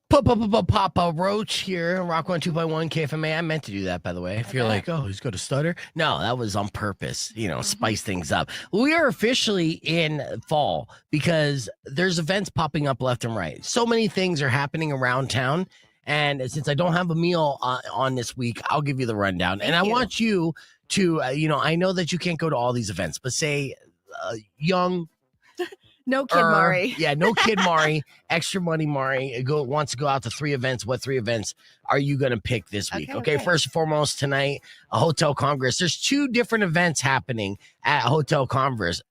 Papa Roach here, Rock 102.1 KFMA. I meant to do that, by the way. If you're like, oh, he's got a stutter. No, that was on purpose, spice things up. We are officially in fall because there's events popping up left and right. So many things are happening around town. And since I don't have a meal on this week, I'll give you the rundown. Thank I you. want you to, I know that you can't go to all these events, but say young, No kid Mari. Yeah, no kid Mari. Extra money Mari wants to go out to 3 events. What 3 events are you going to pick this week? Okay, first and foremost, tonight, a Hotel Congress. There's 2 different events happening at Hotel Congress.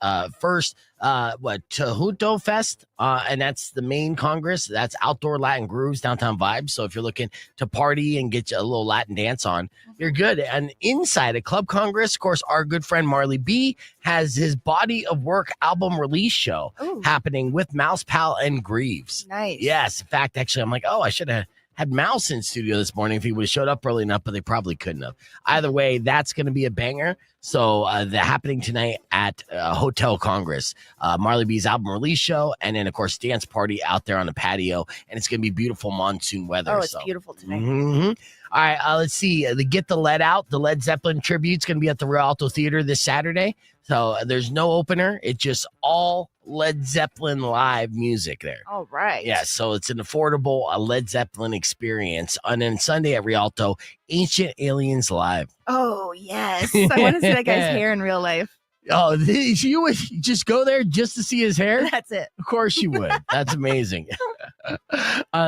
First, Tejuto Fest, and that's the main Congress. That's outdoor Latin grooves, downtown vibes. So if you're looking to party and get you a little Latin dance on, you're good. And inside at Club Congress, of course, our good friend Marley B has his Body of Work album release show happening with Mouse Pal and Greaves. Nice. Yes. In fact, actually, I'm like, I should have had Mouse in studio this morning if he would have showed up early enough, but they probably couldn't have. Either way, that's going to be a banger. So they're happening tonight at Hotel Congress. Marley B's album release show, and then, of course, dance party out there on the patio, and it's going to be beautiful monsoon weather. Oh, it's beautiful today. Mm-hmm. All right, let's see. The Get the Lead Out, the Led Zeppelin tribute's going to be at the Rialto Theater this Saturday. So there's no opener. It's just all Led Zeppelin live music there. All right. Yeah, so it's an affordable Led Zeppelin experience. And then Sunday at Rialto, Ancient Aliens Live. Oh, yes. I want to see that guy's hair in real life. Oh, you would just go there just to see his hair? That's it. Of course you would. That's amazing.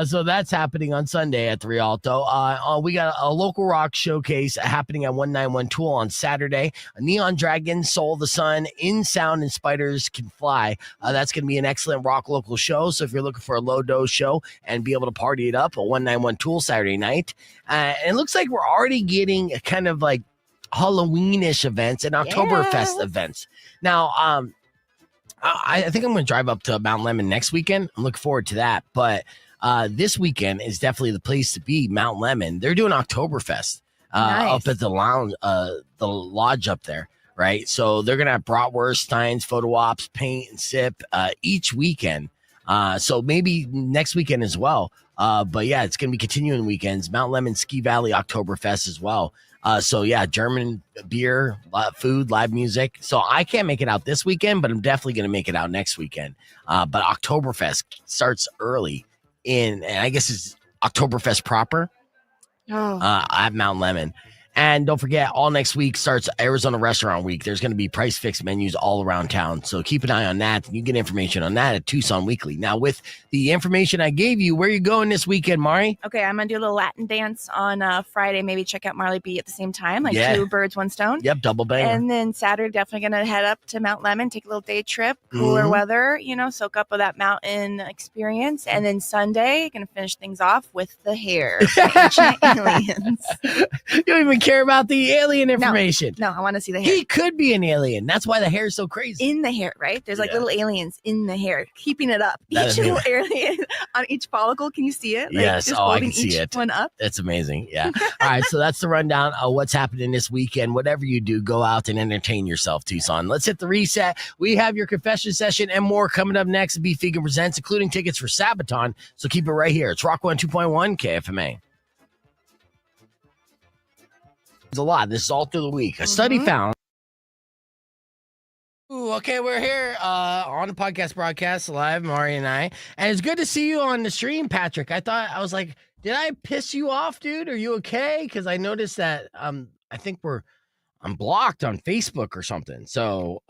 So that's happening on Sunday at the Rialto. We got a local rock showcase happening at 191 Tool on Saturday. A Neon Dragon, Soul of the Sun, In Sound, and Spiders Can Fly. That's going to be an excellent rock local show. So if you're looking for a low dose show and be able to party it up, a 191 Tool Saturday night. And it looks like we're already getting kind of like Halloweenish events and Oktoberfest events. Now, I think I'm going to drive up to Mount Lemon next weekend. I'm looking forward to that. But this weekend is definitely the place to be, Mount Lemon. They're doing Oktoberfest up at the lounge, the lodge up there, right? So they're going to have bratwurst, steins, photo ops, paint, and sip each weekend. So maybe next weekend as well. But yeah, it's going to be continuing weekends. Mount Lemon Ski Valley Oktoberfest as well. So yeah, German beer, food, live music. So I can't make it out this weekend, but I'm definitely going to make it out next weekend. But Oktoberfest starts early and I guess it's Oktoberfest proper at Mount Lemon. And don't forget, all next week starts Arizona Restaurant Week. There's going to be price fixed menus all around town. So keep an eye on that. You get information on that at Tucson Weekly. Now, with the information I gave you, where are you going this weekend, Mari? Okay, I'm going to do a little Latin dance on Friday. Maybe check out Marley B at the same time, like 2 birds, 1 stone. Yep, double bang. And then Saturday, definitely going to head up to Mount Lemon, take a little day trip, cooler weather, soak up with that mountain experience. And then Sunday, going to finish things off with the hair. Ancient aliens. You don't even care about the alien information. No, I want to see the hair. He could be an alien. That's why the hair is so crazy. In the hair, right? There's like little aliens in the hair, keeping it up. Each little alien on each follicle. Can you see it? Like, yes. I can see it. One up. That's amazing. Yeah. All right. So that's the rundown of what's happening this weekend. Whatever you do, go out and entertain yourself, Tucson. Let's hit the reset. We have your confession session and more coming up next. Beef Vegan Presents, including tickets for Sabaton. So keep it right here. It's Rock 102.1 KFMA. A lot. This is all through the week. A study found. Ooh, okay, we're here on the podcast broadcast live, Mari and I, and it's good to see you on the stream, Patrick. I was like, did I piss you off, dude? Are you okay? Because I noticed that I think I'm blocked on Facebook or something. So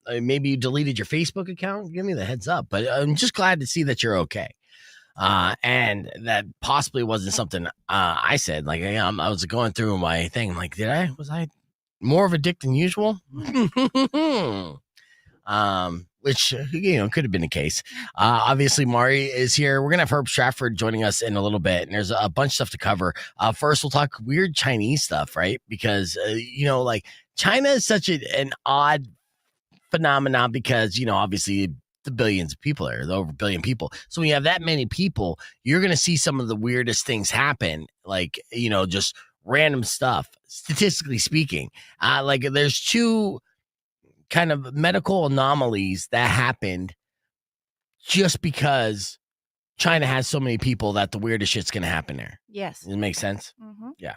maybe you deleted your Facebook account. Give me the heads up. But I'm just glad to see that you're okay. And that possibly wasn't something I said. Like I was going through my thing. I'm like, was I more of a dick than usual? Which could have been the case. Obviously, Mari is here. We're gonna have Herb Stratford joining us in a little bit, and there's a bunch of stuff to cover. First, we'll talk weird Chinese stuff, right? Because like China is such an odd phenomenon because obviously the billions of people there, over 1 billion people. So when you have that many people, you're going to see some of the weirdest things happen, like, just random stuff, statistically speaking. Like there's 2 kind of medical anomalies that happened just because China has so many people that the weirdest shit's gonna happen there. Yes. Does it make sense? Mm-hmm. Yeah.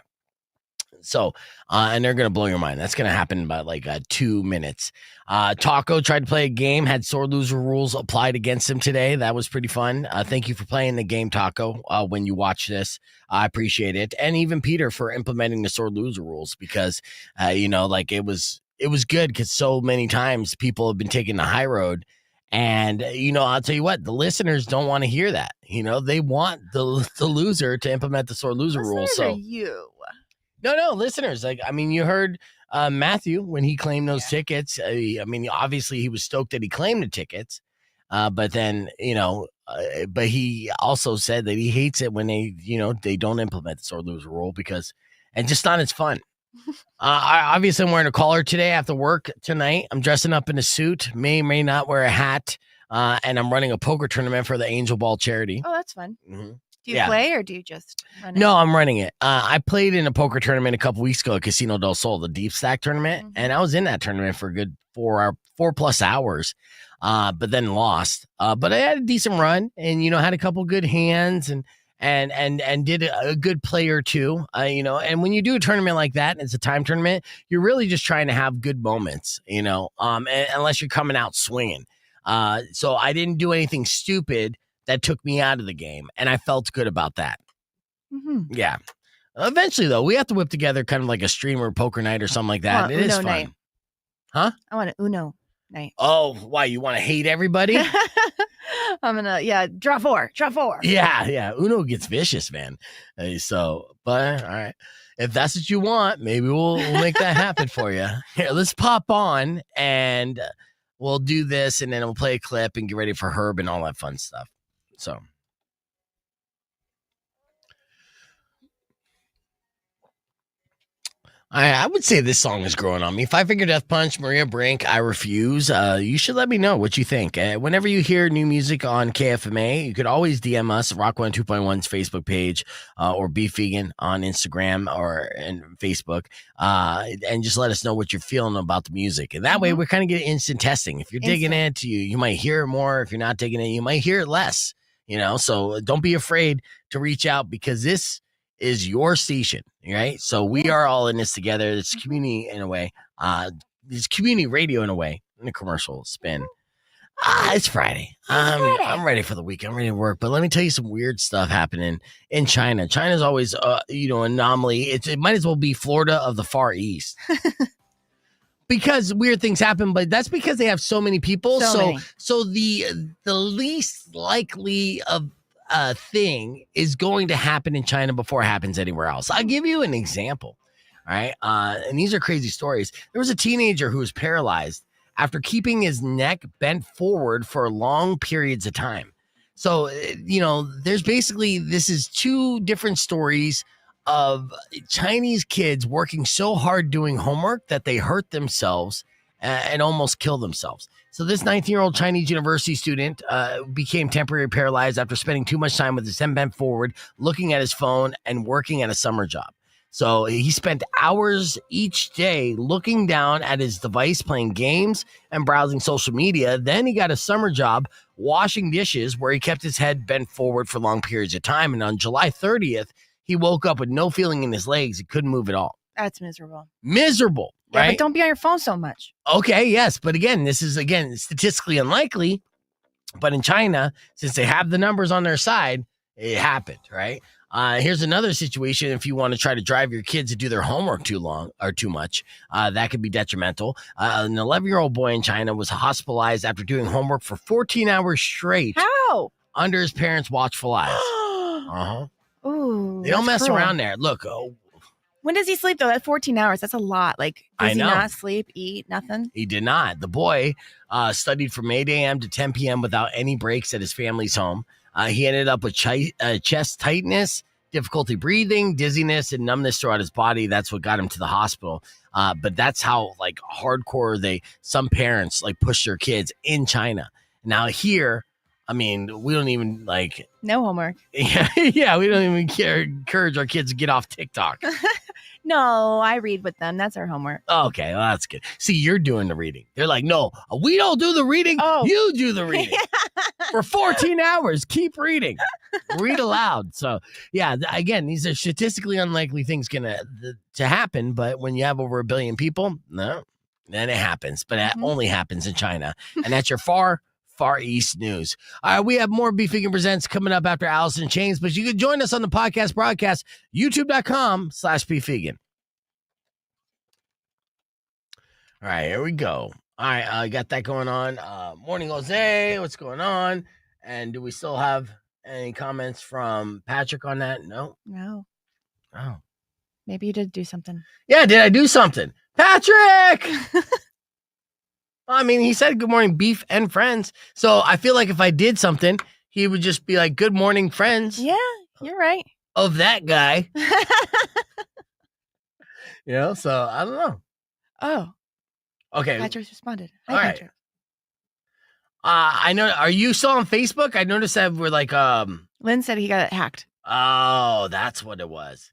So, and they're going to blow your mind. That's going to happen in about 2 minutes. Taco tried to play a game, had sore loser rules applied against him today. That was pretty fun. Thank you for playing the game, Taco, when you watch this. I appreciate it. And even Peter for implementing the sore loser rules because, it was good because so many times people have been taking the high road. And, I'll tell you what, the listeners don't want to hear that. They want the loser to implement the sore loser rules. So you. No, listeners. You heard Matthew when he claimed those tickets. Obviously he was stoked that he claimed the tickets, but then but he also said that he hates it when they don't implement the sore loser rule and just not as fun. Obviously, I'm wearing a collar today after work tonight. I'm dressing up in a suit, may not wear a hat, and I'm running a poker tournament for the Angel Ball charity. Oh, that's fun. Mm-hmm. Do you play or do you just run it? No, I'm running it. I played in a poker tournament a couple weeks ago at Casino del Sol, the deep stack tournament, and I was in that tournament for a good 4+ hours, but then lost. But I had a decent run, and had a couple good hands, and did a good play or two. And when you do a tournament like that, and it's a time tournament, you're really just trying to have good moments. Unless you're coming out swinging. So I didn't do anything stupid that took me out of the game, and I felt good about that. Mm-hmm. Yeah. Eventually, though, we have to whip together kind of like a streamer poker night or something like that. It is fun. Night. Huh? I want an Uno night. Oh, why? You want to hate everybody? I'm gonna, draw four. Yeah. Uno gets vicious, man. But all right. If that's what you want, maybe we'll make that happen for you. Here, let's pop on and we'll do this, and then we'll play a clip and get ready for Herb and all that fun stuff. So, I would say this song is growing on me. Five Finger Death Punch, Maria Brink, I Refuse. You should let me know what you think. Whenever you hear new music on KFMA, you could always DM us, Rock 102.1's Facebook page, or Beef Vegan on Instagram and Facebook, and just let us know what you're feeling about the music. And that way, we're kind of getting instant testing. If you're digging it, you might hear it more. If you're not digging it, you might hear it less. So don't be afraid to reach out because this is your station, right? So we are all in this together. It's community in a way. It's community radio in a way. In a commercial spin. It's Friday. I'm ready for the week. I'm ready to work. But let me tell you some weird stuff happening in China. China's always, anomaly. It might as well be Florida of the Far East. Because weird things happen, but that's because they have so many people. So the least likely of thing is going to happen in China before it happens anywhere else. I'll give you an example. All right. And these are crazy stories. There was a teenager who was paralyzed after keeping his neck bent forward for long periods of time. So, there's this is two different stories of Chinese kids working so hard doing homework that they hurt themselves and almost kill themselves. So this 19-year-old Chinese university student became temporarily paralyzed after spending too much time with his head bent forward, looking at his phone and working at a summer job. So he spent hours each day looking down at his device, playing games and browsing social media. Then he got a summer job washing dishes where he kept his head bent forward for long periods of time. And on July 30th, he woke up with no feeling in his legs. He couldn't move at all. That's miserable. Miserable, right? Yeah, but don't be on your phone so much. Okay, yes. But again, this is, statistically unlikely. But in China, since they have the numbers on their side, it happened, right? Here's another situation. If you want to try to drive your kids to do their homework too long or too much, that could be detrimental. An 11-year-old boy in China was hospitalized after doing homework for 14 hours straight. How? Under his parents' watchful eyes. Uh-huh. Ooh, they don't mess around there. Look. When does he sleep, though? That's 14 hours. That's a lot. Does he not sleep, eat, nothing? He did not. The boy studied from 8 a.m. to 10 p.m. without any breaks at his family's home. He ended up with chest tightness, difficulty breathing, dizziness, and numbness throughout his body. That's what got him to the hospital. But that's how hardcore some parents push their kids in China. Now here, we don't even no homework. Yeah, we don't even encourage our kids to get off TikTok. No, I read with them. That's our homework. Okay, well, that's good. See, you're doing the reading. They're like, no, we don't do the reading. Oh. You do the reading. For 14 hours, keep reading. Read aloud. So, yeah, again, these are statistically unlikely things to happen. But when you have over 1 billion people, no, then it happens. But it only happens in China. And that's your Far East news. All right, we have more Beef Vegan Presents coming up after Allison Chains, but you can join us on the podcast broadcast, youtube.com/beefvegan. All right, here we go. All right, I got that going on. Morning, Jose. What's going on? And do we still have any comments from Patrick on that? No. Oh. Maybe you did do something. Yeah, did I do something? Patrick! I mean, he said good morning, beef and friends. So I feel like if I did something, he would just be like, good morning, friends. Yeah, you're right. Of that guy. So I don't know. Oh. Okay. Patrick's responded. Hi, all right. Patrick. I know. Are you still on Facebook? I noticed that we're like, Lynn said he got it hacked. Oh, that's what it was.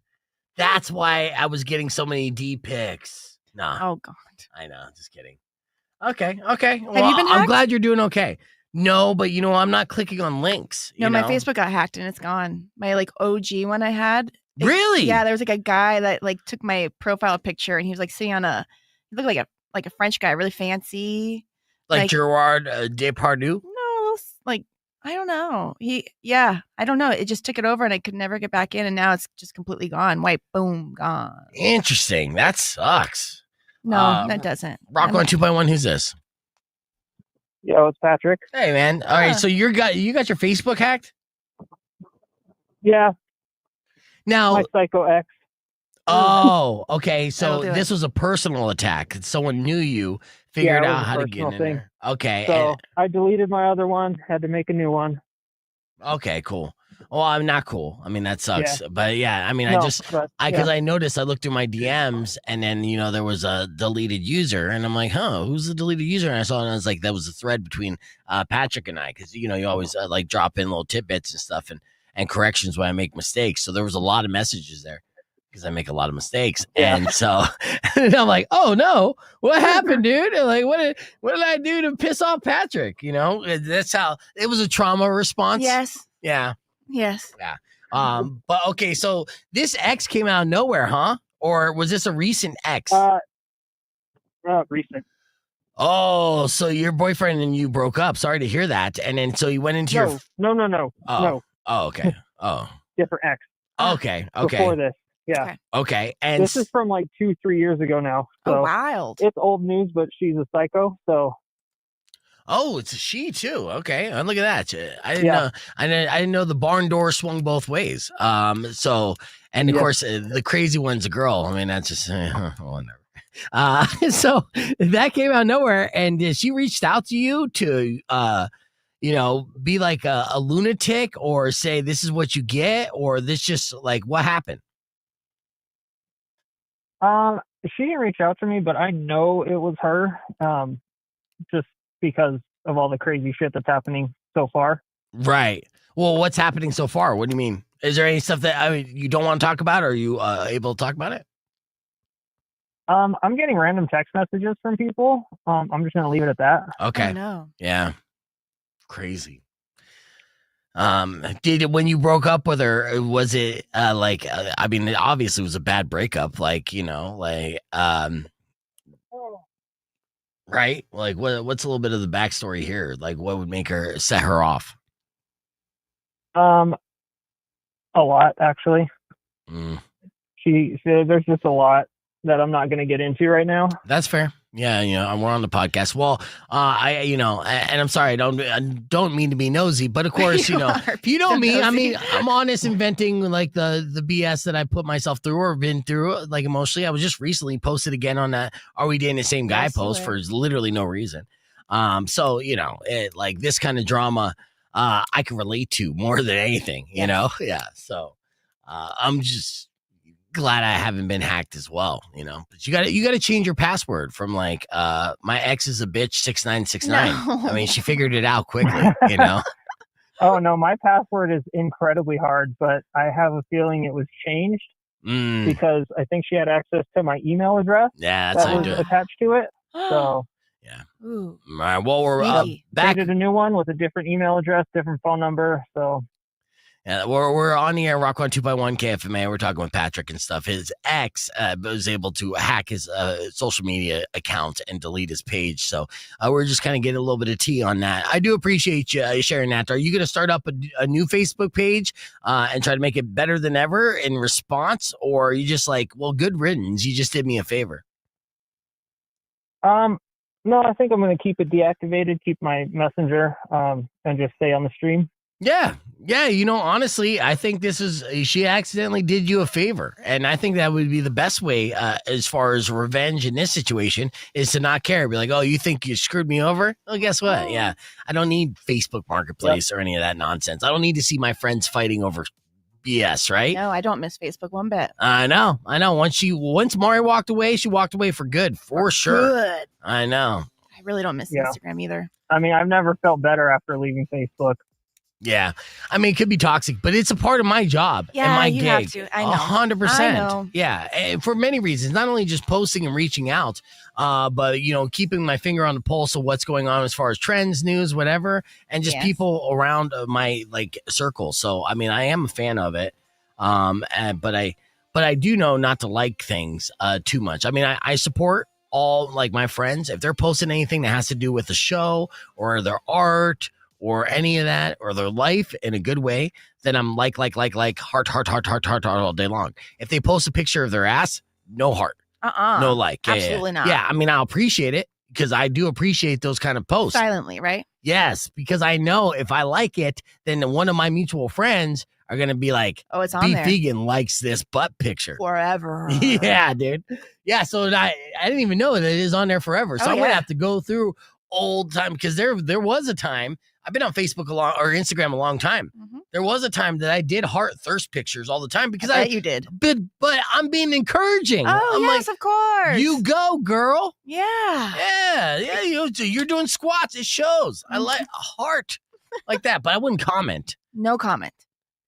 That's why I was getting so many D pics. Nah. Oh, God. I know. Just kidding. Okay. Well, Have you been hacked? I'm glad you're doing okay. No, but I'm not clicking on links. No, my Facebook got hacked and it's gone. My OG one I had. Really? Yeah, there was a guy that took my profile picture and he was sitting on he looked like a French guy, really fancy. Like Gerard Depardieu? No, I don't know. I don't know. It just took it over and I could never get back in and now it's just completely gone. White, boom, gone. Interesting. That sucks. No, that doesn't. Rock on 2.1, who's this? Yo, it's Patrick. Hey, man. All right, so you got your Facebook hacked? Yeah. Now, my psycho ex. Oh, okay. So That'll do this was a personal attack. Someone knew you, figured out how to get in there. Okay. So I deleted my other one, had to make a new one. Okay, cool. Well, I'm not cool. I mean, that sucks. Yeah. But yeah, I mean, I noticed I looked through my DMs and then, there was a deleted user and I'm like, who's the deleted user? And I saw it and I was like, that was a thread between Patrick and I. Cause you always drop in little tidbits and stuff and corrections when I make mistakes. So there was a lot of messages there because I make a lot of mistakes. Yeah. And so and I'm like, oh no, what happened, dude? And like, what did I do to piss off Patrick? That's how it was a trauma response. Yes. Yeah. Yes. Yeah. But okay, so this ex came out of nowhere, huh? Or was this a recent ex? Recent. Oh, so your boyfriend and you broke up. Sorry to hear that. And then so you went into your No. Oh, okay. Oh. Different ex. Okay. Before this. Yeah. Okay. And this is from 2-3 years ago now. So wild. It's old news, but she's a psycho, so. Oh, it's a she too. Okay, and look at that. I didn't know. I didn't know the barn door swung both ways. So, and of course, the crazy one's a girl. I mean, that's just whatever. So that came out of nowhere, and she reached out to you to, be like a lunatic, or say this is what you get, or this just what happened? She didn't reach out to me, but I know it was her. Just because of all the crazy shit that's happening so far. Right. Well, what's happening so far? What do you mean? Is there any stuff that you don't want to talk about? Or are you able to talk about it? I'm getting random text messages from people. I'm just gonna leave it at that. Okay. Oh, no. Yeah. Crazy. When you broke up with her, was it obviously it was a bad breakup, right? What's a little bit of the backstory here? What would make her set her off? A lot, actually. There's just a lot that I'm not going to get into right now. That's fair. Yeah, we're on the podcast. Well, and I'm sorry, I don't mean to be nosy, but of course, you know me. I mean, I'm honest in venting the BS that I put myself through or been through, emotionally. I was just recently posted again on that "Are we dating the same guy?" post for literally no reason. So this kind of drama, I can relate to more than anything. You know, yeah. So, I'm just glad I haven't been hacked as well, but you got to change your password from my ex is a bitch 6969. No. I mean, she figured it out quickly, Oh no, my password is incredibly hard, but I have a feeling it was changed. because I think she had access to my email address Yeah, that's that how you was do it. attached to it. So Yeah. Ooh. All right. Well, we're Sneaky. back. created a new one with a different email address, different phone number. So Yeah, we're on the air, Rock 102.1 KFMA. We're talking with Patrick and stuff. His ex was able to hack his social media account and delete his page. So we're just kind of getting a little bit of tea on that. I do appreciate you sharing that. Are you going to start up a new Facebook page and try to make it better than ever in response? Or are you just like, well, good riddance. You just did me a favor. no, I think I'm going to keep it deactivated, keep my messenger, and just stay on the stream. Yeah. Honestly, I think she accidentally did you a favor. And I think that would be the best way as far as revenge in this situation is to not care. Be like, oh, you think you screwed me over? Well, guess what? Yeah. I don't need Facebook Marketplace or any of that nonsense. I don't need to see my friends fighting over BS, right? No, I don't miss Facebook one bit. I know. Once Mari walked away, she walked away for good, for sure. Good. I know. I really don't miss Instagram either. I mean, I've never felt better after leaving Facebook. Yeah. I mean, it could be toxic, but it's a part of my job and my you gig. have to. I know. 100%. I know. Yeah. And for many reasons, not only just posting and reaching out, but, keeping my finger on the pulse of what's going on as far as trends, news, whatever, and just people around my circle. So, I mean, I am a fan of it. But I do know not to like things too much. I mean, I support all my friends. If they're posting anything that has to do with the show or their art or any of that, or their life in a good way, then I'm like, heart all day long. If they post a picture of their ass, no heart. No like. Absolutely not. Yeah, I mean, I'll appreciate it because I do appreciate those kind of posts. Silently, right? Yes, because I know if I like it, then one of my mutual friends are going to be like, oh, it's on there. Vegan likes this butt picture. Forever. Yeah, dude. Yeah, so I didn't even know that it is on there forever. So I'm going to have to go through old time because there was a time. I've been on Facebook or Instagram a long time. Mm-hmm. There was a time that I did heart thirst pictures all the time because I bet you did. But I'm being encouraging. Oh, I'm yes, of course. You go, girl. Yeah. Yeah. You're doing squats. It shows. I like a heart like that, but I wouldn't comment. No comment.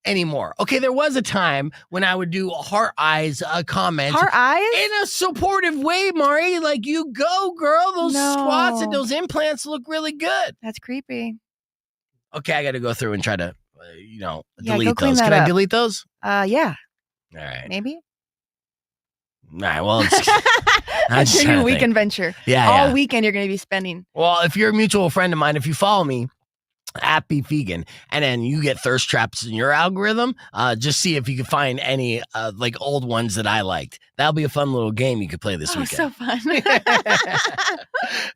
Anymore. Okay, there was a time when I would do heart eyes comment. Heart eyes? In a supportive way, Mari. Like, you go, girl. Those squats and those implants look really good. That's creepy. Okay, I got to go through and try to, delete those. Can I delete those? Yeah. All right. Maybe. All right, well, that's your new weekend venture. Yeah, All weekend you're going to be spending. Well, if you're a mutual friend of mine, if you follow me, at Be Vegan, and then you get thirst traps in your algorithm, just see if you can find any old ones that I liked. That'll be a fun little game you could play this weekend. So fun.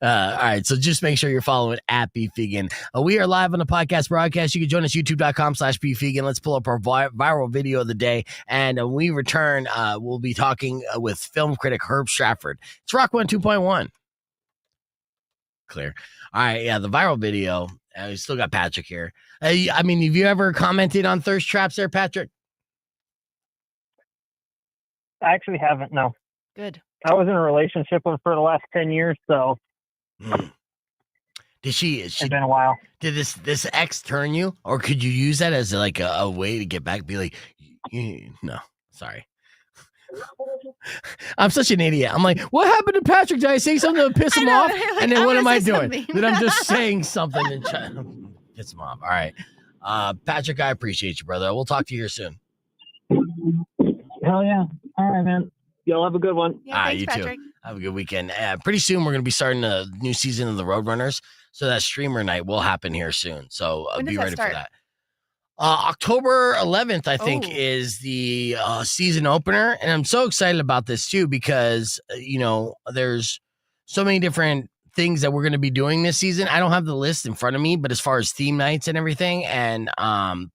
All right, so just make sure you're following at Be Vegan. We are live on the podcast broadcast. You can join us youtube.com/Be Vegan. Let's pull up our viral video of the day, and when we return, we'll be talking with film critic Herb Stratford. It's Rock 102.1. Clear. All right, yeah, the viral video. We still got Patrick here. I mean, have you ever commented on thirst traps there, Patrick? I actually haven't, no. Good. I was in a relationship with her for the last 10 years, so. Did she? It's been a while. Did this ex turn you? Or could you use that as a way to get back? Be like, no, sorry. I'm such an idiot. I'm like, what happened to Patrick? Did I say something to piss him off? Like, and then what am I doing? Then I'm just saying something and trying to piss him off. All right. Patrick, I appreciate you, brother. We'll talk to you here soon. Hell yeah. All right, man. Y'all have a good one. Yeah, thanks, you Patrick. too. Have a good weekend. Pretty soon, we're going to be starting a new season of the Roadrunners. So that streamer night will happen here soon. So be ready for that. October 11th, I think, is the season opener. And I'm so excited about this, too, because, there's so many different things that we're going to be doing this season. I don't have the list in front of me, but as far as theme nights and everything, and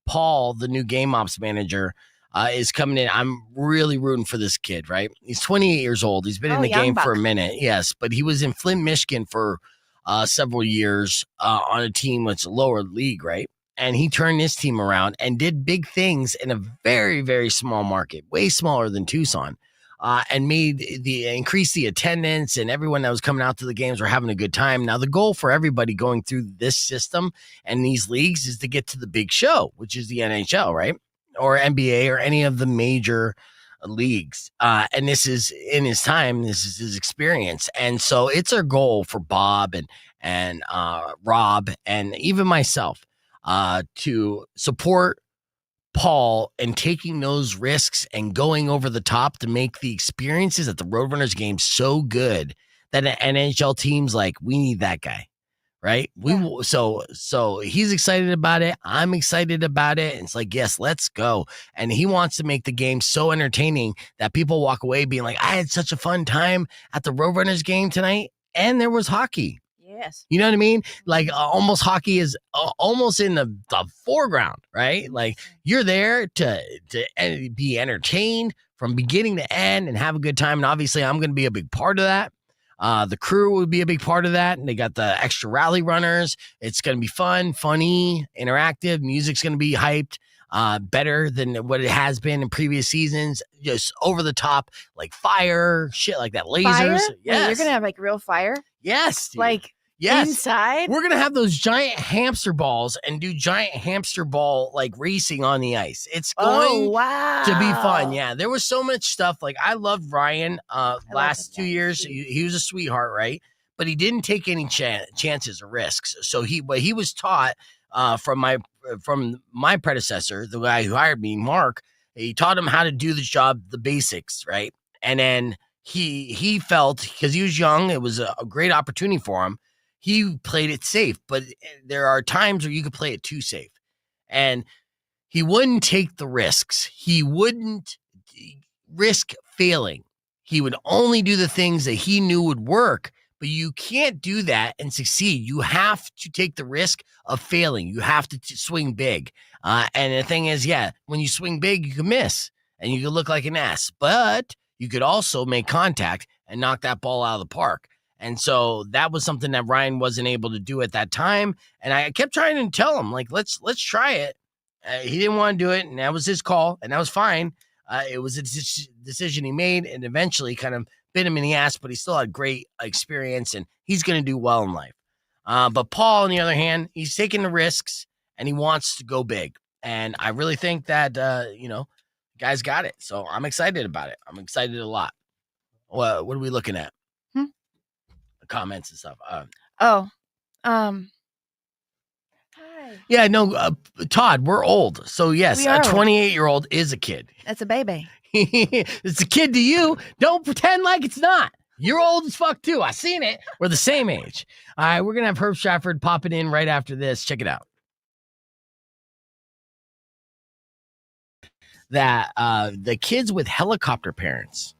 Paul, the new game ops manager, is coming in. I'm really rooting for this kid, right? He's 28 years old. He's been in the game for a minute. Yes, but he was in Flint, Michigan for several years on a team that's lower league, right? And he turned this team around and did big things in a very, very small market, way smaller than Tucson, and increased the attendance, and everyone that was coming out to the games were having a good time. Now, the goal for everybody going through this system and these leagues is to get to the big show, which is the NHL, right? Or NBA or any of the major leagues. And this is in his time, this is his experience. And so it's our goal for Bob and Rob and even myself to support Paul and taking those risks and going over the top to make the experiences at the Roadrunners game so good that NHL teams like, we need that guy. Right. So he's excited about it. I'm excited about it. And it's like, yes, let's go. And he wants to make the game so entertaining that people walk away being like, I had such a fun time at the Roadrunners game tonight. And there was hockey. Yes. You know what I mean? Like almost hockey is almost in the foreground, right? Like you're there to be entertained from beginning to end and have a good time. And obviously I'm going to be a big part of that. The crew would be a big part of that. And they got the extra rally runners. It's going to be fun, funny, interactive. Music's going to be hyped, better than what it has been in previous seasons. Just over the top, like fire, shit like that. Lasers. Fire? Yes. Wait, you're going to have like real fire? Yes. Dude. Like yes. inside? We're going to have those giant hamster balls and do giant hamster ball like racing on the ice. It's going to be fun. Yeah. There was so much stuff. Like I loved Ryan last 2 years. He was a sweetheart, right? But he didn't take any chances or risks. So he was taught from my predecessor, the guy who hired me, Mark. He taught him how to do the job, the basics, right? And then he felt, because he was young, it was a great opportunity for him. He played it safe, but there are times where you could play it too safe. And he wouldn't take the risks. He wouldn't risk failing. He would only do the things that he knew would work, but you can't do that and succeed. You have to take the risk of failing. You have to swing big. And the thing is, yeah, when you swing big, you can miss and you can look like an ass, but you could also make contact and knock that ball out of the park. And so that was something that Ryan wasn't able to do at that time. And I kept trying to tell him, like, let's try it. He didn't want to do it, and that was his call, and that was fine. It was a decision he made, and eventually kind of bit him in the ass, but he still had great experience, and he's going to do well in life. But Paul, on the other hand, he's taking the risks, and he wants to go big. And I really think that, guys got it. So I'm excited about it. I'm excited a lot. What are we looking at? Comments and stuff. Hi. Yeah, no, Todd, we're old. So yes, a 28-year-old is a kid. That's a baby. It's a kid to you. Don't pretend like it's not. You're old as fuck too. I seen it. We're the same age. All right, we're going to have Herb Stratford popping in right after this. Check it out. That the kids with helicopter parents,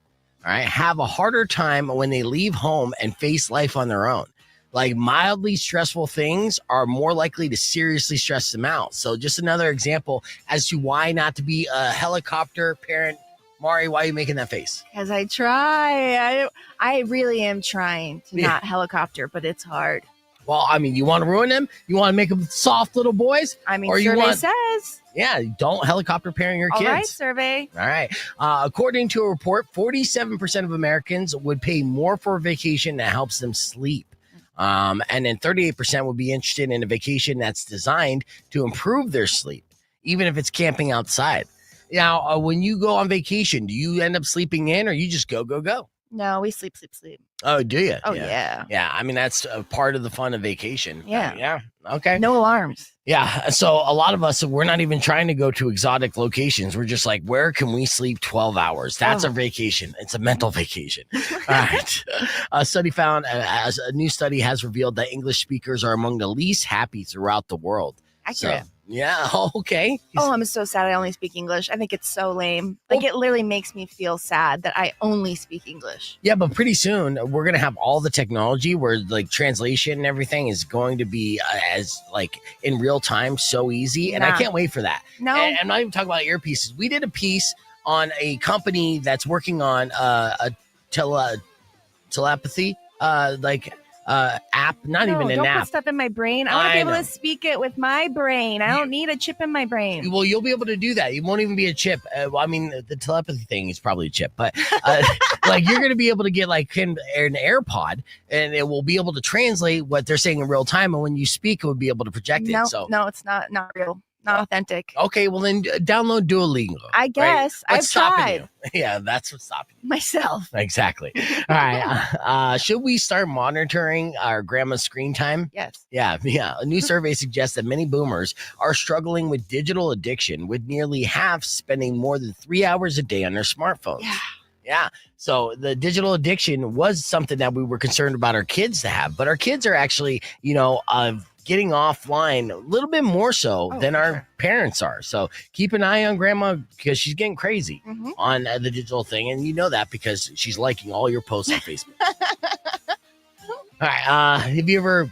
all right, have a harder time when they leave home and face life on their own. Like mildly stressful things are more likely to seriously stress them out. So just another example as to why not to be a helicopter parent. Mari, why are you making that face? Because I try. I really am trying to not helicopter, but it's hard. Well, I mean, you want to ruin them? You want to make them soft little boys? I mean, survey says. Yeah, don't helicopter parent your kids. All right, survey. All right. According to a report, 47% of Americans would pay more for a vacation that helps them sleep. And then 38% would be interested in a vacation that's designed to improve their sleep, even if it's camping outside. Now, when you go on vacation, do you end up sleeping in or you just go? No, we sleep. Oh, do you? Oh, yeah. Yeah, I mean, that's a part of the fun of vacation. Yeah. Yeah, okay. No alarms. Yeah, so a lot of us, we're not even trying to go to exotic locations. We're just like, where can we sleep 12 hours? That's a vacation. It's a mental vacation. All right. A study found, as a new study has revealed that English speakers are among the least happy throughout the world. Accurate. So, yeah, okay. Oh, I'm so sad I only speak English. I think it's so lame. Like, it literally makes me feel sad that I only speak English. Yeah, but pretty soon we're going to have all the technology where, like, translation and everything is going to be as, like, in real time so easy. And I can't wait for that. No. And I'm not even talking about earpieces. We did a piece on a company that's working on a telepathy, app, not even an don't app. Put stuff in my brain. I want to be able to speak it with my brain. I don't need a chip in my brain. Well, you'll be able to do that. You won't even be a chip. I mean, the telepathy thing is probably a chip, but like you're going to be able to get like an AirPod, and it will be able to translate what they're saying in real time. And when you speak, it will be able to project it. No, it's not real. not authentic. Okay, well then download Duolingo. I guess. Right? I've tried. You? Yeah, that's what's stopping you. Myself. Exactly. All right. Should we start monitoring our grandma's screen time? Yes. Yeah. A new survey suggests that many boomers are struggling with digital addiction, with nearly half spending more than 3 hours a day on their smartphones. Yeah. So the digital addiction was something that we were concerned about our kids to have, but our kids are actually, getting offline a little bit more so than our parents are. So keep an eye on grandma because she's getting crazy on the digital thing. And you know that because she's liking all your posts on Facebook. All right. Have you ever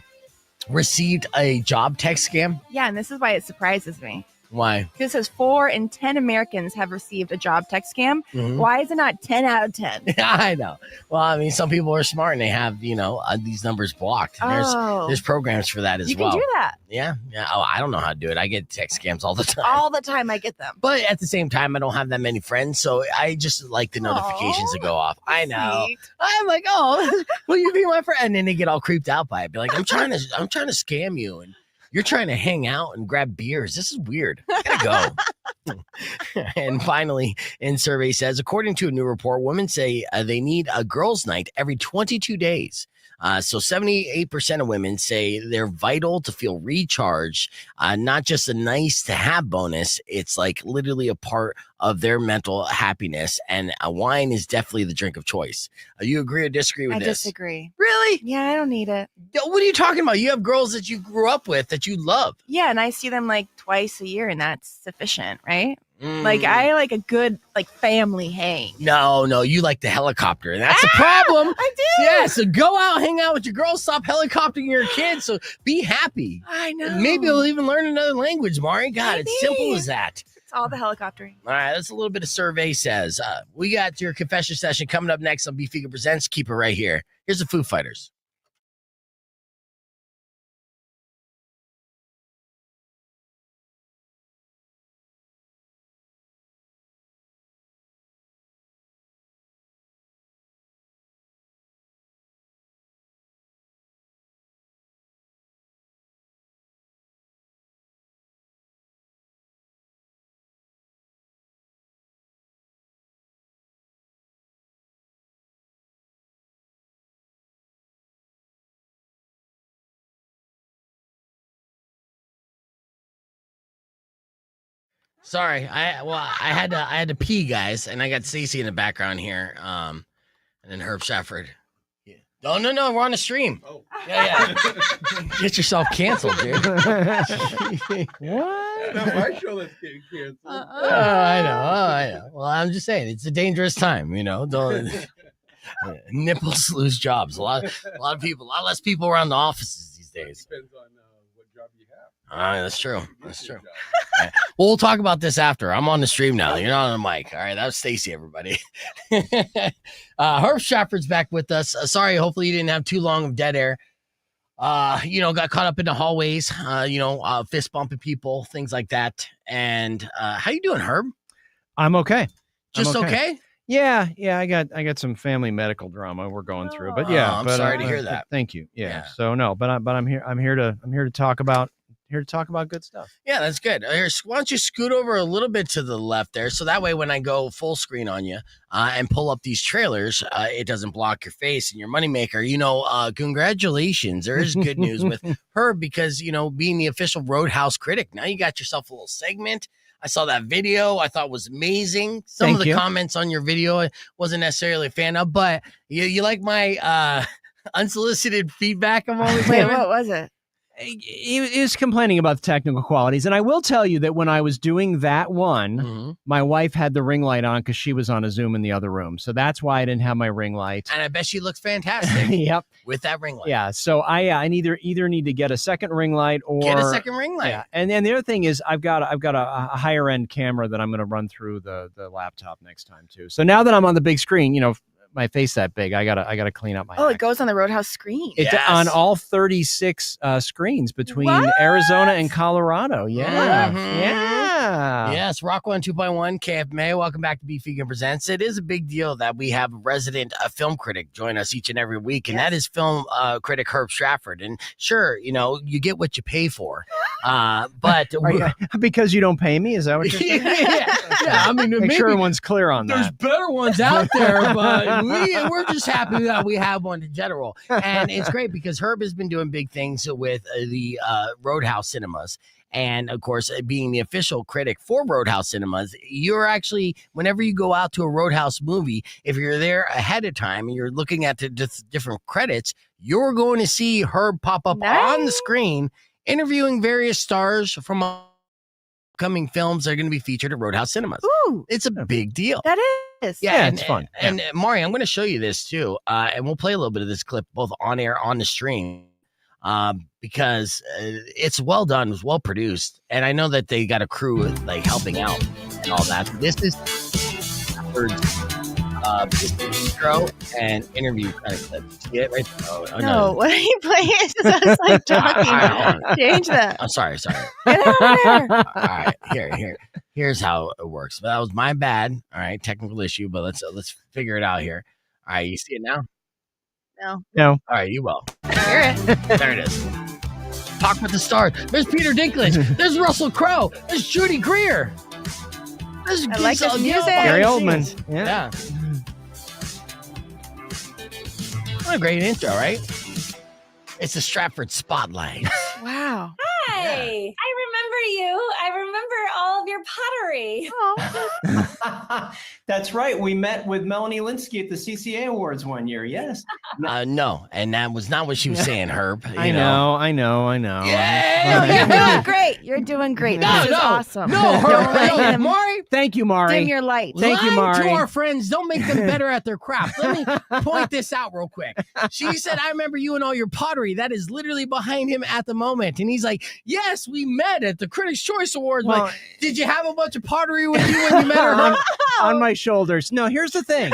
received a job text scam? Yeah, and this is why it surprises me. Why? This says 4 in 10 Americans have received a job text scam. Why is it not 10 out of 10? I know. Well, I mean, some people are smart and they have, these numbers blocked. And there's programs for that as well. You can do that. Yeah. Oh, I don't know how to do it. I get text scams all the time. All the time I get them. But at the same time, I don't have that many friends, so I just like the notifications to go off. I know. Sweet. I'm like, oh, will you be my friend? And then they get all creeped out by it. Be like, I'm trying to scam you, and you're trying to hang out and grab beers. This is weird. I gotta go. And finally, in survey says, according to a new report, women say they need a girls' night every 22 days. So 78% of women say they're vital to feel recharged, not just a nice to have bonus. It's like literally a part of their mental happiness. And wine is definitely the drink of choice. You agree or disagree with this? I disagree. Really? Yeah, I don't need it. What are you talking about? You have girls that you grew up with that you love. Yeah, and I see them like twice a year, and that's sufficient, right? Like I like a good family hang. No, you like the helicopter, and that's the problem. I do. Yeah, so go out, hang out with your girls, stop helicoptering your kids. So be happy. I know. And maybe they'll even learn another language, Mari. God, it's simple as that. It's all the helicoptering. All right, that's a little bit of survey says. We got your confession session coming up next on Beef Figure Presents. Keep it right here. Here's the Foo Fighters. Sorry, I had to pee, guys, and I got Stacey in the background here, and then Herb Stratford. Yeah. Oh no, we're on the stream. Oh, yeah. Get yourself canceled, dude. What? Not my show that's getting canceled. I know. Well, I'm just saying it's a dangerous time, Don't nipples lose jobs. A lot less people around the offices these days. Depends on what job you have. That's true. Right. Well, we'll talk about this after. I'm on the stream now. You're not on the mic. All right, that was Stacey, everybody. Herb Stratford's back with us. Sorry, hopefully you didn't have too long of dead air. Got caught up in the hallways, fist bumping people, things like that. And how you doing, Herb? I'm okay. Just okay? Yeah. I got some family medical drama we're going through, but yeah. I'm sorry to hear that. Thank you. Yeah. So no, but I'm here to talk about good stuff. Yeah, that's good. Here, why don't you scoot over a little bit to the left there, so that way when I go full screen on you and pull up these trailers, it doesn't block your face and your moneymaker. Congratulations. There is good news with Herb because, being the official Roadhouse critic, now you got yourself a little segment. I saw that video. I thought it was amazing. Some of the comments on your video I wasn't necessarily a fan of, but you like my unsolicited feedback I'm always Wait, giving? what was it? He is complaining about the technical qualities. And I will tell you that when I was doing that one, my wife had the ring light on because she was on a Zoom in the other room. So that's why I didn't have my ring light. And I bet she looks fantastic. Yep. With that ring light. Yeah. So I either need to get a second ring light or get a second ring light. Yeah. And then the other thing is I've got a higher end camera that I'm going to run through the laptop next time too. So now that I'm on the big screen, my face that big, I gotta clean up my it act. goes on the Roadhouse screen. It's on all 36 screens between Arizona and Colorado. Yeah. Yeah. Yes, Rock 1 2.1, KFMA. Welcome back to Beef Vegan Presents. It is a big deal that we have a resident film critic join us each and every week, and that is film critic Herb Stratford. And sure, you get what you pay for. But because you don't pay me, is that what you're saying? yeah, I mean, make sure everyone's clear on there's that. better ones out there, but we're just happy that we have one in general. And it's great because Herb has been doing big things with the Roadhouse Cinemas. And of course, being the official critic for Roadhouse Cinemas, you're actually, whenever you go out to a Roadhouse movie, if you're there ahead of time and you're looking at the different credits, you're going to see Herb pop up on the screen, interviewing various stars from upcoming films that are going to be featured at Roadhouse Cinemas. Ooh, it's a big deal. That is. Yeah, it's fun. And Mari, I'm going to show you this too. And we'll play a little bit of this clip both on air, on the stream. Because it's well done, it was well produced, and I know that they got a crew like helping out and all that. This is just intro and interview kind of clip. See it right there? Oh, no, what are you playing? It's just us like talking. Change that. I'm sorry. Get out of there. All right, here's how it works. But that was my bad. All right, technical issue, but let's figure it out here. All right, you see it now? No. All right, you will. Hear it. There it is. Talk with the stars. There's Peter Dinklage. There's Russell Crowe. There's Judy Greer. I like this music. Gary Oldman. Yeah. What a great intro, right? It's the Stratford Spotlight. Wow. Hi. Yeah. I remember you. I remember all of your pottery. Oh. That's right. We met with Melanie Linsky at the CCA Awards one year. Yes. No, and that was not what she was saying, Herb. I know. Yeah. No, you're doing great. You're doing great. This is awesome. No, Herb. Mari. Thank you, Mari. Dim your light. Thank you, Mari. To our friends, don't make them better at their craft. Let me point this out real quick. She said, I remember you and all your pottery. That is literally behind him at the moment. And he's like, yes, we met at the Critics' Choice Awards. Well, like, did you have a bunch of pottery with you when you met her? On my shoulders. No, here's the thing.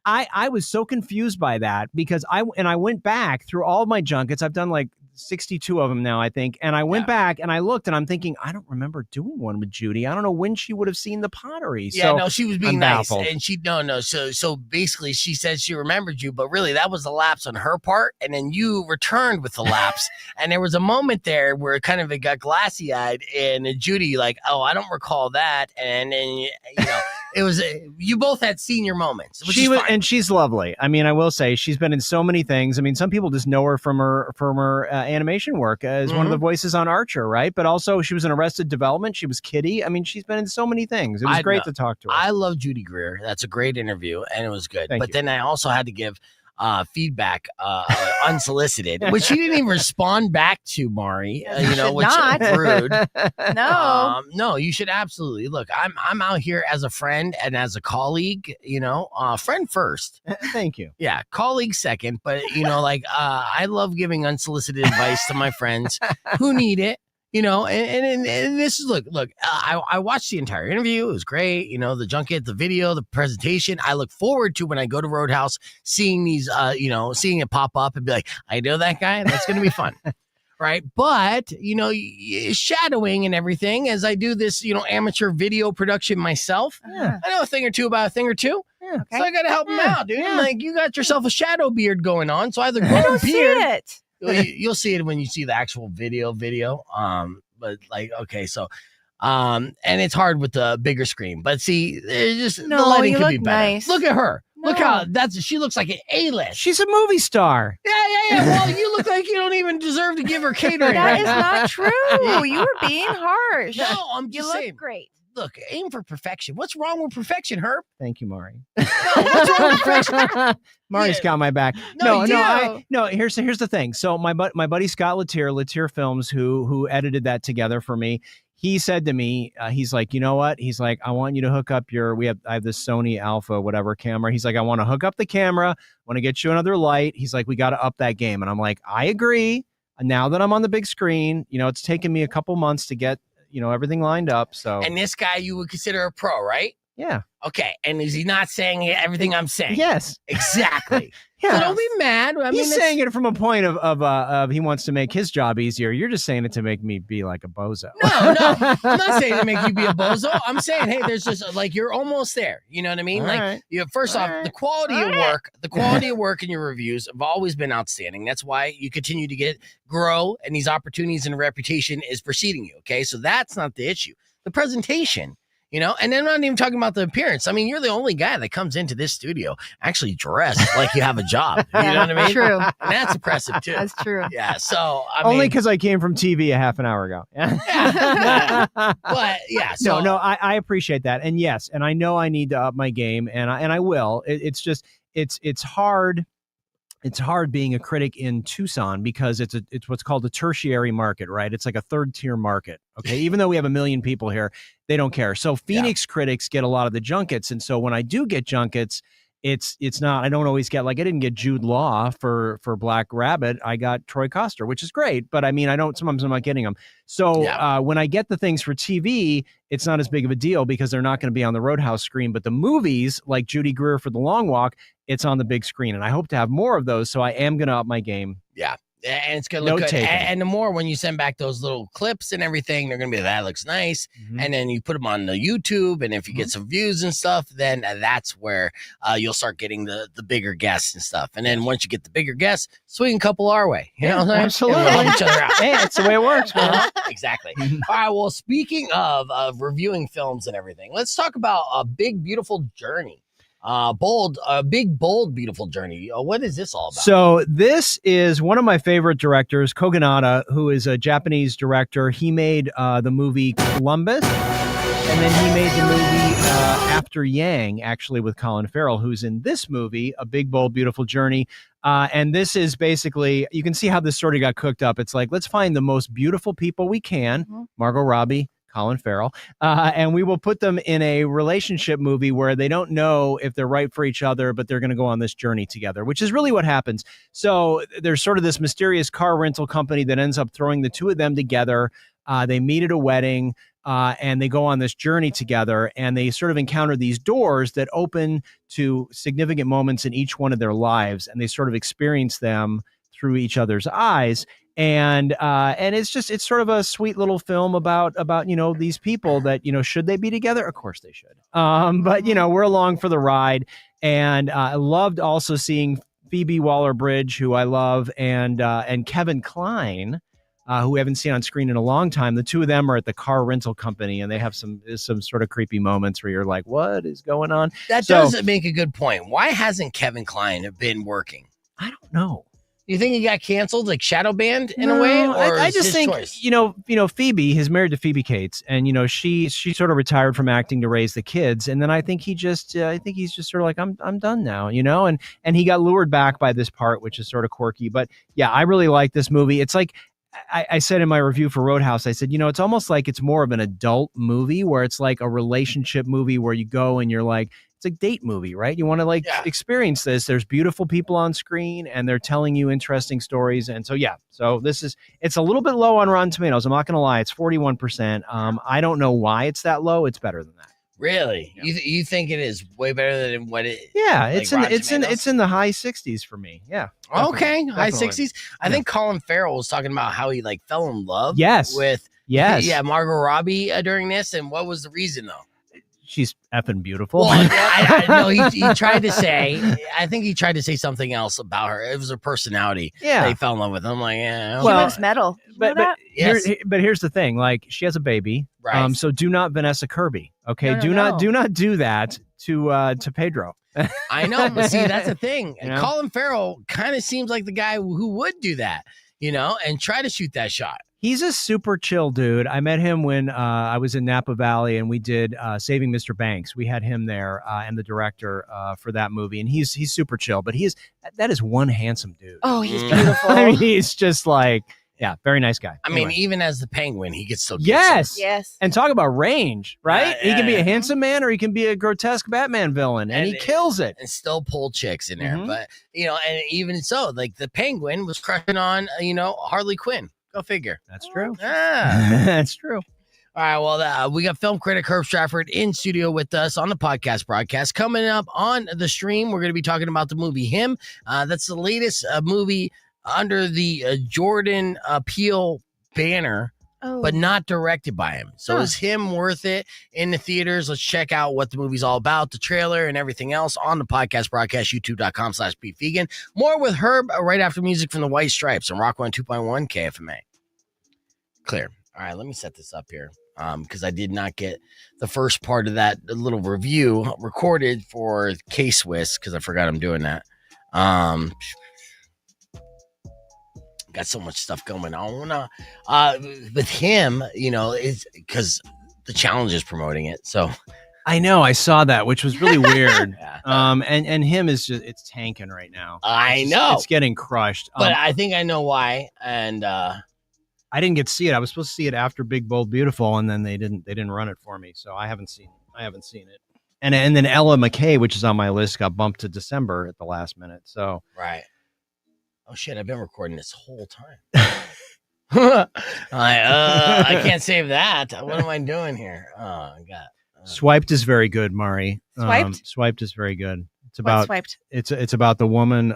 I was so confused by that because I went back through all of my junkets. I've done like 62 of them now, I think. And I went back and I looked and I'm thinking, I don't remember doing one with Judy. I don't know when she would have seen the pottery. Yeah, no, she was being nice. And she, no. So basically she said she remembered you, but really that was a lapse on her part. And then you returned with the lapse. And there was a moment there where it got glassy eyed and Judy like, oh, I don't recall that. And then, it was, you both had senior moments. Which is fine. And she's lovely. I mean, I will say she's been in so many things. I mean, some people just know her from her animation work as one of the voices on Archer, right? But also she was in Arrested Development. She was Kitty. I mean, she's been in so many things. It was great to talk to her. I love Judy Greer. That's a great interview, and it was good. Thank you. Then I also had to give feedback unsolicited, which she didn't even respond back to, Mari. Which is rude. No. No, you should absolutely look. I'm out here as a friend and as a colleague. Friend first. Thank you. Yeah, colleague second. But I love giving unsolicited advice to my friends who need it. And this is look. I watched the entire interview. It was great. The junket, the video, the presentation. I look forward to when I go to Roadhouse, seeing these, seeing it pop up and be like, I know that guy. That's going to be fun. Right. But, shadowing and everything as I do this, amateur video production myself. Yeah. I know a thing or two about a thing or two. Yeah. Okay. So I got to help him out, dude. Yeah. Like, you got yourself a shadow beard going on. So either grow I a don't see beard. it. You'll see it when you see the actual video. But okay, so and it's hard with the bigger screen. But see, the lighting could be better. Nice. Look at her. No. Look how she looks like an A-list. She's a movie star. Yeah. Well, you look like you don't even deserve to give her catering. That is not true. You were being harsh. No, I'm just you saying. look great. Look, aim for perfection. What's wrong with perfection, Herb? Thank you, Mari. What's wrong with perfection? Mari's got my back. No, Here's the thing. So my buddy Scott Latier Films, who edited that together for me, he said to me, he's like, you know what? He's like, I want you to hook up I have this Sony Alpha whatever camera. He's like, I want to hook up the camera. I want to get you another light. He's like, we got to up that game. And I'm like, I agree. Now that I'm on the big screen, it's taken me a couple months to get everything lined up. So, and this guy you would consider a pro, right? Yeah. Okay, and is he not saying everything I'm saying? Yes. Exactly. Yeah. So don't be mad. I mean, He's saying it from a point of he wants to make his job easier. You're just saying it to make me be like a bozo. No, I'm not saying to make you be a bozo. I'm saying, hey, there's just like you're almost there. You know what I mean? All Like, right. first off, the quality of work, in your reviews have always been outstanding. That's why you continue to grow, and these opportunities and reputation is preceding you. Okay, so that's not the issue. The presentation. And I'm not even talking about the appearance. I mean, you're the only guy that comes into this studio actually dressed like you have a job. You know what I mean? True. And that's impressive too. That's true. Yeah. So only because I came from TV a half an hour ago. But yeah. So, no, I appreciate that, and yes, and I know I need to up my game, and I will. It's just it's hard. It's hard being a critic in Tucson because it's what's called a tertiary market, right? It's like a third tier market. Okay. Even though we have 1 million people here, they don't care. So Phoenix critics get a lot of the junkets. And so when I do get junkets, it's not, I don't always get, like, I didn't get Jude Law for Black Rabbit. I got Troy Koster, which is great. But I mean, sometimes I'm not getting them. So when I get the things for TV, it's not as big of a deal because they're not going to be on the Roadhouse screen. But the movies like Judy Greer for The Long Walk, it's on the big screen. And I hope to have more of those. So I am going to up my game. Yeah. And it's going to look good. And the more when you send back those little clips and everything, they're going to be, that looks nice. Mm-hmm. And then you put them on the YouTube. And if you get some views and stuff, then that's where you'll start getting the bigger guests and stuff. And then once you get the bigger guests, swing a couple our way. You know what I'm saying? Absolutely. We'll help each other out. Hey, that's the way it works, man. Exactly. All right. Well, speaking of reviewing films and everything, let's talk about A Big, Beautiful Journey. Big, bold, beautiful journey. What is this all about? So this is one of my favorite directors, Kogonada, who is a Japanese director. He made the movie Columbus, and then he made the movie After Yang, actually, with Colin Farrell, who's in this movie, A Big, Bold, Beautiful Journey. And this is basically, you can see how this sort of got cooked up. It's like, let's find the most beautiful people we can, Margot Robbie, Colin Farrell, and we will put them in a relationship movie where they don't know if they're right for each other, but they're going to go on this journey together, which is really what happens. So there's sort of this mysterious car rental company that ends up throwing the two of them together. They meet at a wedding, and they go on this journey together, and they sort of encounter these doors that open to significant moments in each one of their lives, and they sort of experience them through each other's eyes. And it's sort of a sweet little film about these people that, should they be together? Of course they should. But we're along for the ride, and I loved also seeing Phoebe Waller-Bridge, who I love, and Kevin Kline, who we haven't seen on screen in a long time. The two of them are at the car rental company, and they have some sort of creepy moments where you're like, what is going on? That does make a good point. Why hasn't Kevin Kline been working? I don't know. You think he got canceled, like shadow banned in a way? Or I just think, choice? Phoebe is married to Phoebe Cates, and she sort of retired from acting to raise the kids, and then I think he's just sort of like, I'm done now, and he got lured back by this part, which is sort of quirky, but yeah, I really like this movie. It's like I said in my review for Roadhouse, I said, it's almost like it's more of an adult movie where it's like a relationship movie where you go and you're like, it's a date movie, right? You want to experience this. There's beautiful people on screen and they're telling you interesting stories. And so, it's a little bit low on Rotten Tomatoes. I'm not going to lie. It's 41%. I don't know why it's that low. It's better than that. Really? Yeah. You think it is way better than what it? Yeah, it's in the high 60s for me. Yeah. Okay, high 60s. I think Colin Farrell was talking about how he fell in love. With Margot Robbie during this, and what was the reason though? She's effing beautiful. Well, I know he tried to say. I think he tried to say something else about her. It was her personality. Yeah, that he fell in love with. I'm like, yeah. She loves metal. But here's the thing. Like, she has a baby. Right. So do not Vanessa Kirby. Okay. No, do not do that to Pedro. I know. But see, that's the thing. Colin Farrell kind of seems like the guy who would do that. And try to shoot that shot. He's a super chill dude. I met him when I was in Napa Valley and we did Saving Mr. Banks. We had him there and the director for that movie. And he's super chill, but that is one handsome dude. Oh, he's beautiful. I mean, he's just like, very nice guy. I mean, even as the Penguin, he gets so yes. And talk about range, right? He can be a handsome man or he can be a grotesque Batman villain, and he kills it. And still pull chicks in there. But, and even so, like the Penguin was crushing on, Harley Quinn. Go figure. That's true. Ah. That's true. All right, well, we got film critic Herb Stratford in studio with us on the podcast broadcast. Coming up on the stream, we're going to be talking about the movie Him. That's the latest movie under the Jordan Peele banner, but not directed by him. So is Him worth it in the theaters? Let's check out what the movie's all about, the trailer and everything else on the podcast broadcast, youtube.com/beefvegan. More with Herb right after music from the White Stripes on Rock 102.1 KFMA. Clear. All right, let me set this up here because I did not get the first part of that little review recorded for K-Swiss because I forgot I'm doing that. Got so much stuff going on. With Him, it's because the challenge is promoting it. So I know I saw that, which was really weird. And Him is just, it's tanking right now. I know it's getting crushed. But I think I know why. And I didn't get to see it. I was supposed to see it after Big Bold Beautiful, and then they didn't run it for me. So I haven't seen it. And then Ella McKay, which is on my list, got bumped to December at the last minute. So right. Oh shit! I've been recording this whole time. I can't save that. What am I doing here? Oh, I got Swiped is very good, Mari. Swiped? Swiped is very good. It's What about swiped? It's about the woman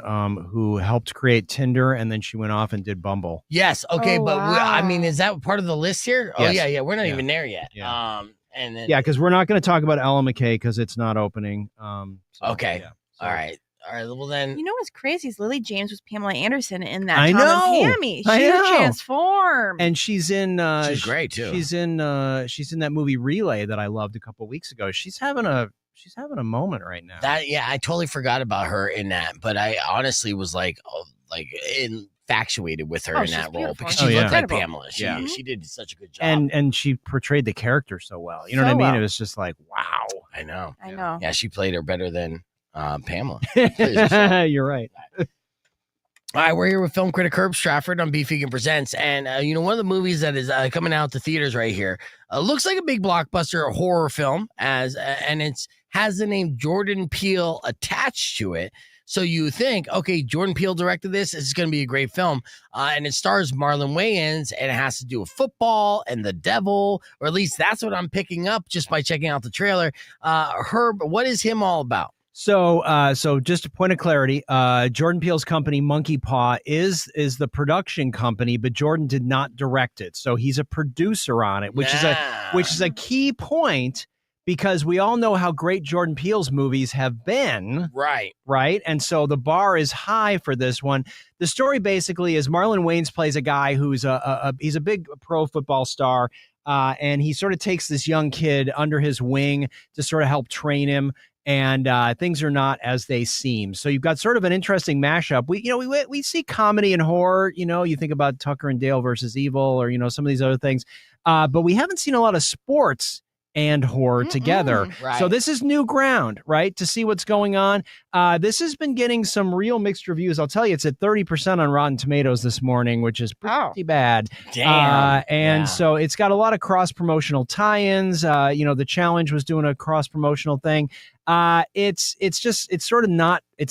who helped create Tinder, and then she went off and did Bumble. Yes. Okay, Oh, but I mean, wow. is that part of the list here? Oh Yes. yeah. We're not Yeah. even there yet. Yeah. And then Yeah, because we're not going to talk about Ella McKay because it's not opening. Okay. Yeah. So- All right. Well then. You know what's crazy is Lily James was Pamela Anderson in that I Tom know. and Tammy. She I know. transformed. And she's in. She's great too. She's in that movie Relay that I loved a couple weeks ago. She's having a moment right now. I totally forgot about her in that, but I honestly was like infatuated with her in she's that role beautiful. because Oh, she yeah. looked like Incredible. Pamela. Yeah. She did such a good job. and she portrayed the character so well. You know So what I mean? well. It was just like, wow. I know. I know. Yeah, she played her better than Pamela. You're right. All right, we're here with film critic Herb Stratford on Beef Vegan Presents. And, one of the movies that is coming out to theaters right here looks like a big blockbuster horror film and it's has the name Jordan Peele attached to it. So you think, okay, Jordan Peele directed this. This is going to be a great film. And it stars Marlon Waynes, and it has to do with football and the devil, or at least that's what I'm picking up just by checking out the trailer. Herb, what is Him all about? So just a point of clarity, Jordan Peele's company, Monkey Paw, is the production company, but Jordan did not direct it. So he's a producer on it, which is a key point because we all know how great Jordan Peele's movies have been. Right. And so the bar is high for this one. The story basically is Marlon Waynes plays a guy who's he's a big pro football star. And he sort of takes this young kid under his wing to sort of help train him. And things are not as they seem. So you've got sort of an interesting mashup. We see comedy and horror. You think about Tucker and Dale versus Evil, or some of these other things. But we haven't seen a lot of sports and horror together. Right. So this is new ground, right? To see what's going on. This has been getting some real mixed reviews. I'll tell you, it's at 30% on Rotten Tomatoes this morning, which is pretty bad. Damn. So it's got a lot of cross-promotional tie-ins. The challenge was doing a cross-promotional thing. It's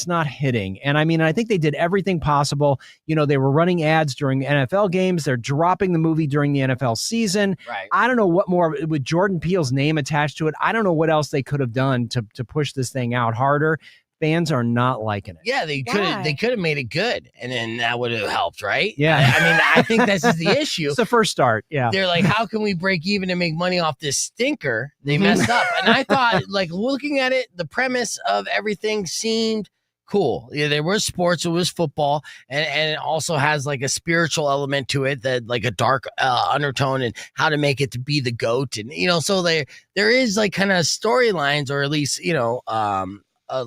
not hitting. And I mean, I think they did everything possible. They were running ads during NFL games. They're dropping the movie during the NFL season. Right. I don't know what more with Jordan Peele's name attached to it. I don't know what else they could have done to push this thing out harder. Fans are not liking it. Yeah, they could have made it good, and then that would have helped, right? Yeah. I mean, I think this is the issue. It's the first start. Yeah. They're like, how can we break even and make money off this stinker? They messed up. And I thought, like, looking at it, the premise of everything seemed cool. Yeah, there was sports, it was football, and it also has like a spiritual element to it, that like a dark undertone, and how to make it to be the GOAT. And, so there is like kind of storylines, or at least,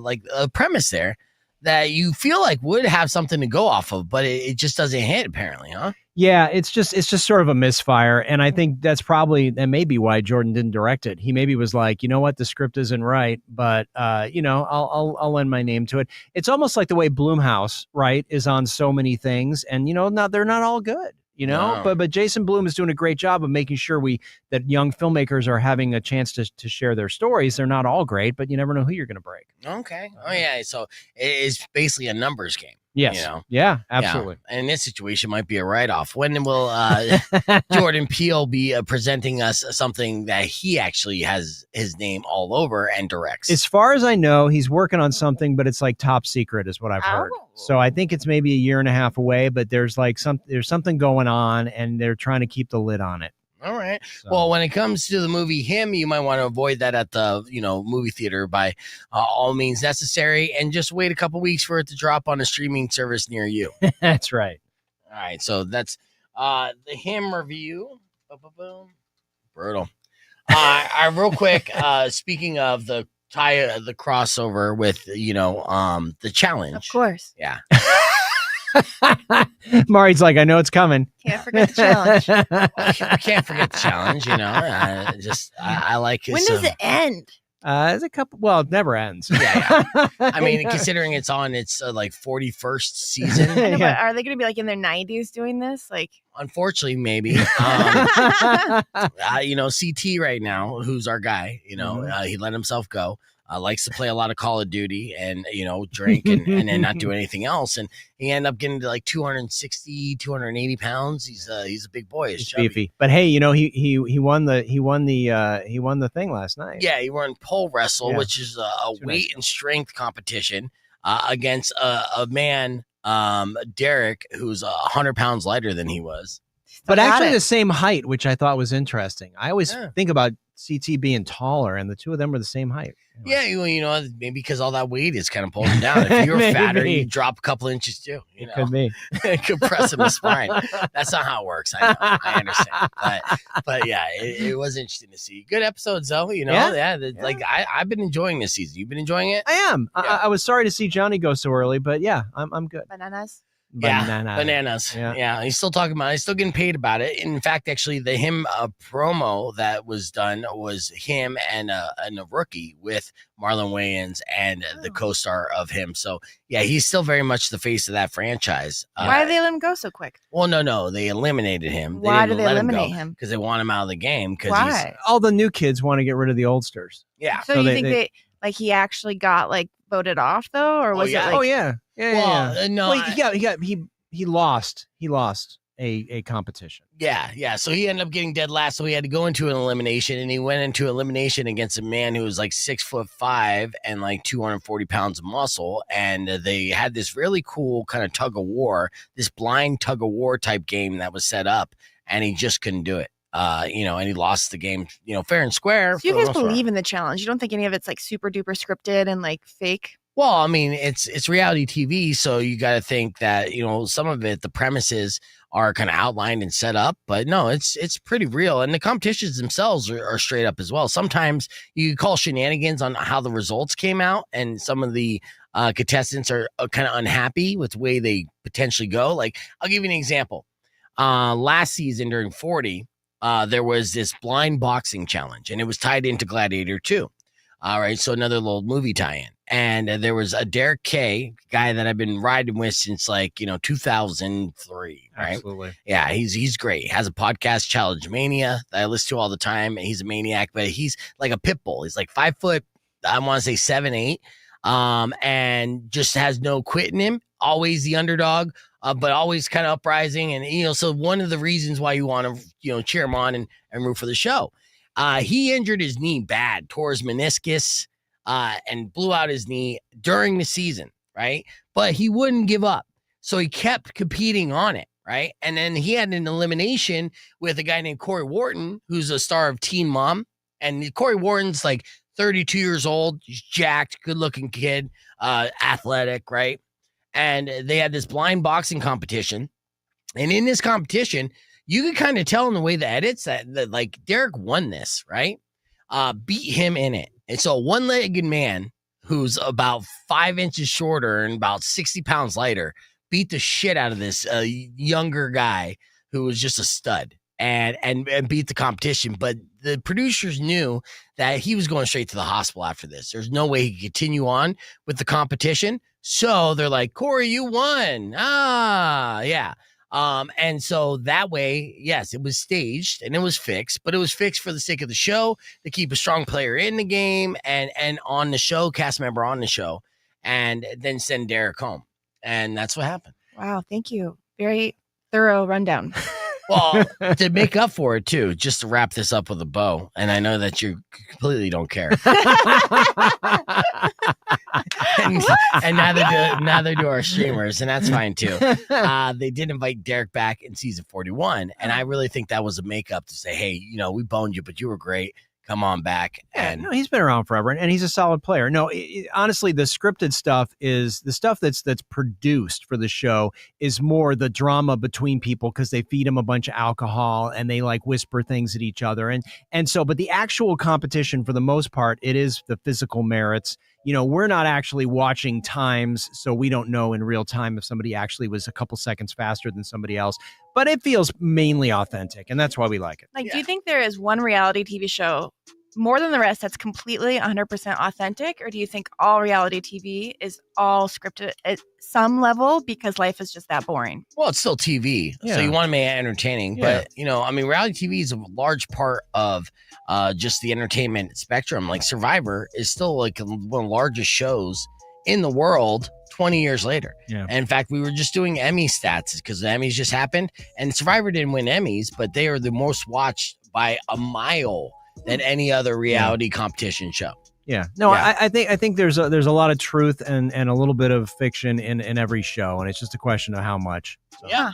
like a premise there that you feel like would have something to go off of, but it just doesn't hit apparently, huh? Yeah, it's just sort of a misfire, and I think that may be why Jordan didn't direct it. He maybe was like, you know what, the script isn't right, but I'll lend my name to it. It's almost like the way Blumhouse, right, is on so many things, and they're not all good. No. But Jason Blum is doing a great job of making sure that young filmmakers are having a chance to share their stories. They're not all great, but you never know who you're going to break. Okay. Oh yeah. So it's basically a numbers game. Yes. You know? Yeah, absolutely. Yeah. And this situation might be a write-off. When will Jordan Peele be presenting us something that he actually has his name all over and directs? As far as I know, he's working on something, but it's like top secret is what I've heard. Oh. So I think it's maybe a year and a half away, but there's something going on and they're trying to keep the lid on it. All right. So. Well, when it comes to the movie Him, you might want to avoid that at the movie theater by all means necessary, and just wait a couple weeks for it to drop on a streaming service near you. That's right. All right. So that's the Him review. Boom. Brutal. Real quick. Speaking of the crossover with the challenge. Of course. Yeah. Mari's like, I know it's coming. Can't forget the challenge. I can't forget the challenge. I like it. When does it end? There's a couple. Well, it never ends. Yeah. I mean, considering it's on its 41st season. I know, Yeah. but are they going to be like in their 90s doing this? Like, Unfortunately, maybe. CT right now, who's our guy, he let himself go. Likes to play a lot of Call of Duty and, drink and then not do anything else. And he ended up getting to like 260, 280 pounds. He's a big boy. He's beefy. But hey, he won the thing last night. Yeah, he won pole wrestle, Yeah. which is a weight and strength competition against a man, Derek, who's 100 pounds lighter than he was. But Got actually it. the same height, which I thought was interesting. I always think about CT being taller, and the two of them were the same height. Yeah, maybe because all that weight is kind of pulling him down. If you're fatter, Maybe. you drop a couple inches too. It could be. Compressing the spine. That's not how it works. I know. I understand. But yeah, it was interesting to see. Good episodes though. Like I've been enjoying this season. You've been enjoying it? I am. Yeah. I was sorry to see Johnny go so early, but yeah, I'm good. Bananas. Bananas. Yeah. He's still talking about it. He's still getting paid about it. In fact, actually, the Him promo that was done was him and a rookie with Marlon Waynes and the co-star of Him. So yeah, he's still very much the face of that franchise. Why did they let him go so quick? Well, no, they eliminated him. Why did they eliminate him? Because they want him out of the game. Why? All the new kids want to get rid of the oldsters. Yeah. So you think they like he actually got like voted off though, or was it like? Oh yeah. No. Well, he lost a competition. Yeah. So he ended up getting dead last. So he had to go into an elimination, and he went into elimination against a man who was like 6'5" and like 240 pounds of muscle. And they had this really cool kind of tug of war, this blind tug of war type game that was set up, and he just couldn't do it. And he lost the game, fair and square. So you guys believe in the challenge? You don't think any of it's like super duper scripted and like fake? Well, I mean, it's reality TV, so you got to think that some of it, the premises are kind of outlined and set up, but no, it's pretty real, and the competitions themselves are straight up as well. Sometimes you call shenanigans on how the results came out, and some of the contestants are kind of unhappy with the way they potentially go. Like, I'll give you an example. Last season during 40, there was this blind boxing challenge, and it was tied into Gladiator 2. All right, so another little movie tie-in. And there was a Derek K, guy that I've been riding with since 2003, right? Absolutely. Yeah, he's great. He has a podcast, Challenge Mania, that I listen to all the time. He's a maniac, but he's like a pit bull. He's like 5 foot, I want to say 7'8", and just has no quit in him. Always the underdog, but always kind of uprising. And, so one of the reasons why you want to, cheer him on and root for the show. He injured his knee bad, tore his meniscus, and blew out his knee during the season, right? But he wouldn't give up. So he kept competing on it, right? And then he had an elimination with a guy named Corey Wharton, who's a star of Teen Mom. And Corey Wharton's like 32 years old. He's jacked, good-looking kid, athletic, right? And they had this blind boxing competition. And in this competition, you could kind of tell in the way the edits that like Derek won this, right? Beat him in it. And so a one-legged man who's about 5 inches shorter and about 60 pounds lighter beat the shit out of this younger guy who was just a stud and beat the competition. But the producers knew that he was going straight to the hospital after this. There's no way he could continue on with the competition. So they're like, Corey, you won. Yeah. And so that way, yes, it was staged and it was fixed, but it was fixed for the sake of the show to keep a strong player in the game and on the show, cast member on the show, and then send Derek home. And that's what happened. Wow, thank you. Very thorough rundown. Well, to make up for it too, just to wrap this up with a bow, and I know that you completely don't care, and neither do our streamers, and that's fine too. They did invite Derek back in season 41, and I really think that was a makeup to say, hey, we boned you, but you were great. Come on back. And no, he's been around forever, and he's a solid player. No, honestly, the scripted stuff is the stuff that's produced for the show is more the drama between people because they feed them a bunch of alcohol and they like whisper things at each other. And so, but the actual competition for the most part, it is the physical merits. We're not actually watching times, so we don't know in real time if somebody actually was a couple seconds faster than somebody else. But it feels mainly authentic, and that's why we like it. Do you think there is one reality TV show more than the rest that's completely 100% authentic, or do you think all reality TV is all scripted at some level because life is just that boring? Well, it's still TV, so you want to make it entertaining. Yeah. But reality TV is a large part of just the entertainment spectrum. Like Survivor is still like one of the largest shows in the world 20 years later. Yeah. And in fact, we were just doing Emmy stats because the Emmys just happened, and Survivor didn't win Emmys, but they are the most watched by a mile than any other reality competition show. Yeah. No, Yeah. I think there's a lot of truth and a little bit of fiction in every show, and it's just a question of how much. So, Yeah.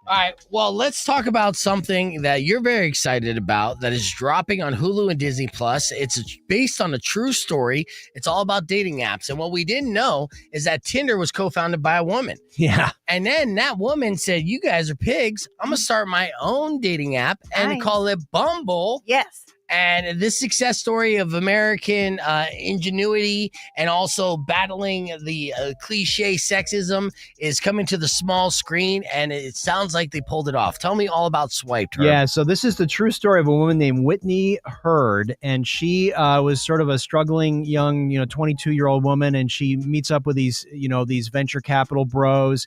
All right. Well, let's talk about something that you're very excited about that is dropping on Hulu and Disney Plus. It's based on a true story. It's all about dating apps. And what we didn't know is that Tinder was co-founded by a woman. Yeah. And then that woman said, you guys are pigs. I'm going to start my own dating app and Nice. call it Bumble. Yes. And this success story of American ingenuity and also battling the cliche sexism is coming to the small screen, and it sounds like they pulled it off. Tell me all about Swiped. Herb. Yeah, so this is the true story of a woman named Whitney Hurd, and she was sort of a struggling young, 22-year-old woman, and she meets up with these venture capital bros.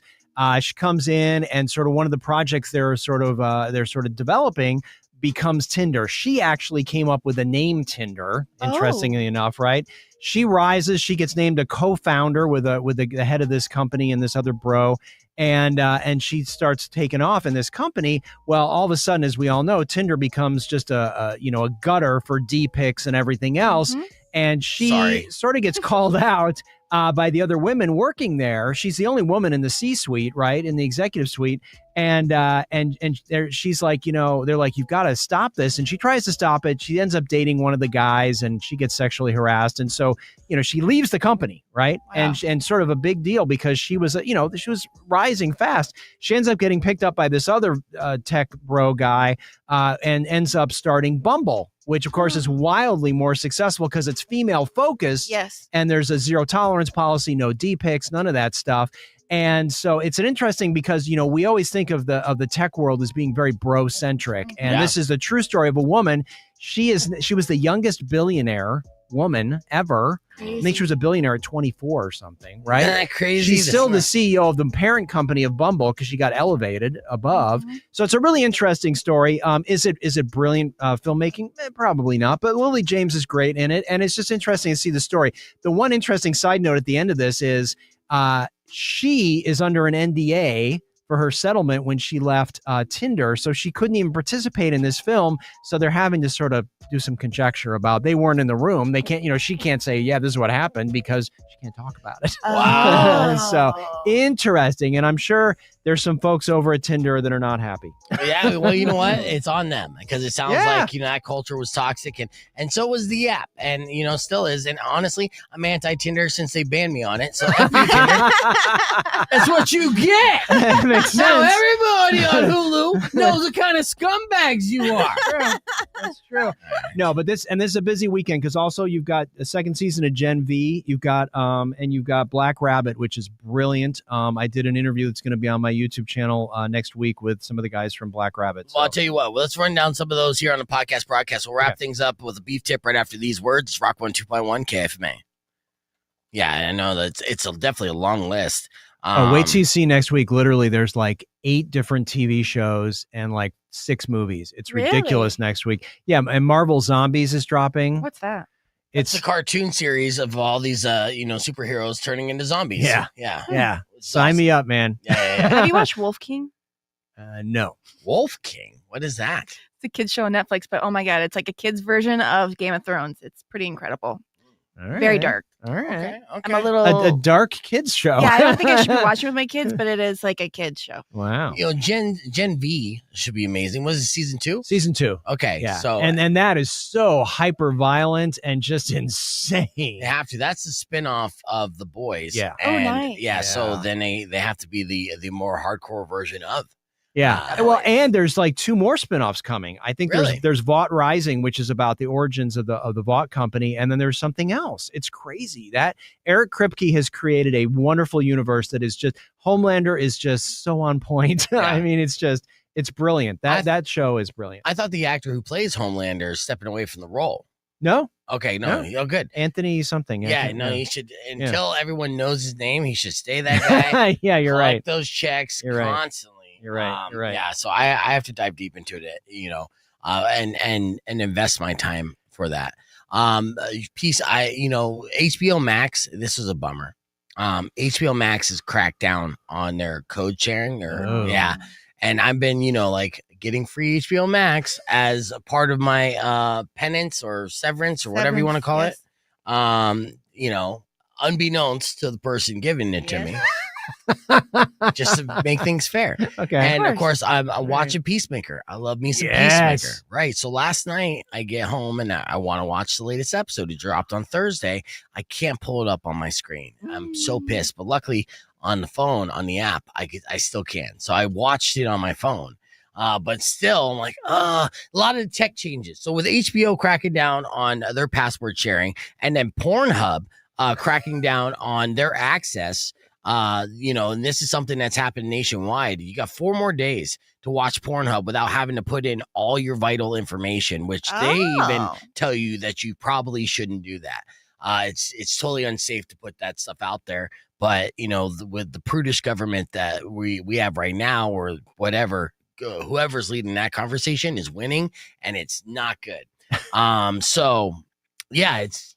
She comes in, and sort of one of the projects they're sort of developing becomes Tinder. She actually came up with the name Tinder, interestingly enough, right? She rises, she gets named a co-founder with the head of this company and this other bro, and she starts taking off in this company. Well, all of a sudden, as we all know, Tinder becomes just a gutter for D-pics and everything else. Mhm. And she sort of gets called out by the other women working there. She's the only woman in the C-suite, right, in the executive suite. And she's like, they're like, you've got to stop this. And she tries to stop it. She ends up dating one of the guys, and she gets sexually harassed. And so, she leaves the company, right? Wow. And sort of a big deal because she was, she was rising fast. She ends up getting picked up by this other tech bro guy and ends up starting Bumble, which of course is wildly more successful because it's female focused. Yes. And there's a zero tolerance policy, no D-pics, none of that stuff. And so it's an interesting because, we always think of the tech world as being very bro-centric. And this is the true story of a woman. She was the youngest billionaire woman ever. Crazy. I think she was a billionaire at 24 or something, right? Isn't that crazy? She's still the CEO of the parent company of Bumble because she got elevated above. Mhm. So it's a really interesting story. Is it brilliant filmmaking? Probably not, but Lily James is great in it. And it's just interesting to see the story. The one interesting side note at the end of this is she is under an NDA for her settlement when she left Tinder. So she couldn't even participate in this film. So they're having to sort of do some conjecture about, they weren't in the room. They can't, she can't say, yeah, this is what happened because she can't talk about it. Wow. So interesting. And I'm sure there's some folks over at Tinder that are not happy. Yeah, well, you know what? It's on them because it sounds Yeah. like, that culture was toxic and so was the app and, still is. And honestly, I'm anti-Tinder since they banned me on it. So F you, Tinder. That's what you get. That makes Now sense. everybody on Hulu knows what kind of scumbags you are. That's true. No, but this is a busy weekend because also you've got a second season of Gen V. You've got Black Rabbit, which is brilliant. I did an interview that's going to be on my YouTube channel next week with some of the guys from Black Rabbit. So. Well, I'll tell you what, let's run down some of those here on the podcast broadcast. We'll wrap things up with a beef tip right after these words. It's Rock 102.1 KFMA. Yeah, I know that it's definitely a long list. Wait till you see next week. Literally, there's like 8 different TV shows and like 6 movies. It's ridiculous next week. Yeah, and Marvel Zombies is dropping. What's that? It's a cartoon series of all these, superheroes turning into zombies. Yeah. Yeah. Yeah. Sign me up, man. Yeah. Have you watched Wolf King? No. Wolf King. What is that? It's a kid's show on Netflix, but oh my god, it's like a kid's version of Game of Thrones. It's pretty incredible. All right. Very dark. All right. Okay. I'm a little A dark kids show. Yeah, I don't think I should be watching with my kids, but it is like a kid's show. Wow. You know, Gen V should be amazing. Was it season 2? Season 2. Okay. Yeah. So and that is so hyper violent and just insane. they have to. That's the spinoff of The Boys. Yeah. Oh, And, nice. Yeah. So Yeah. then they have to be the more hardcore version of. Yeah. Well, and there's like 2 more spinoffs coming. I think Really? there's Vought Rising, which is about the origins of the Vought company, and then there's something else. It's crazy. That Eric Kripke has created a wonderful universe that is just Homelander is just so on point. Yeah. I mean, it's brilliant. That show is brilliant. I thought the actor who plays Homelander is stepping away from the role. No? Okay. No. Oh, good. Anthony something. Yeah. Anthony- No. He should until everyone knows his name. He should stay that guy. Yeah, you're collect right. those checks You're right. constantly. You're right. You're right. Yeah, so I have to dive deep into it, you know, and invest my time for that. HBO Max. This was a bummer. HBO Max has cracked down on their code sharing, and I've been, like getting free HBO Max as a part of my penance or severance or whatever you want to call it. Unbeknownst to the person giving it to me. Just to make things fair. Okay. And of course, I'm watching Peacemaker. I love me some Peacemaker. Right. So last night I get home and I want to watch the latest episode. It dropped on Thursday. I can't pull it up on my screen. I'm so pissed. But luckily on the phone, on the app, I still can. So I watched it on my phone. But still, I'm like, a lot of tech changes. So with HBO cracking down on their password sharing and then Pornhub cracking down on their access, and this is something that's happened nationwide. You got 4 more days to watch Pornhub without having to put in all your vital information, which they even tell you that you probably shouldn't do that. It's totally unsafe to put that stuff out there. But, with the prudish government that we have right now or whatever, whoever's leading that conversation is winning, and it's not good. So yeah, it's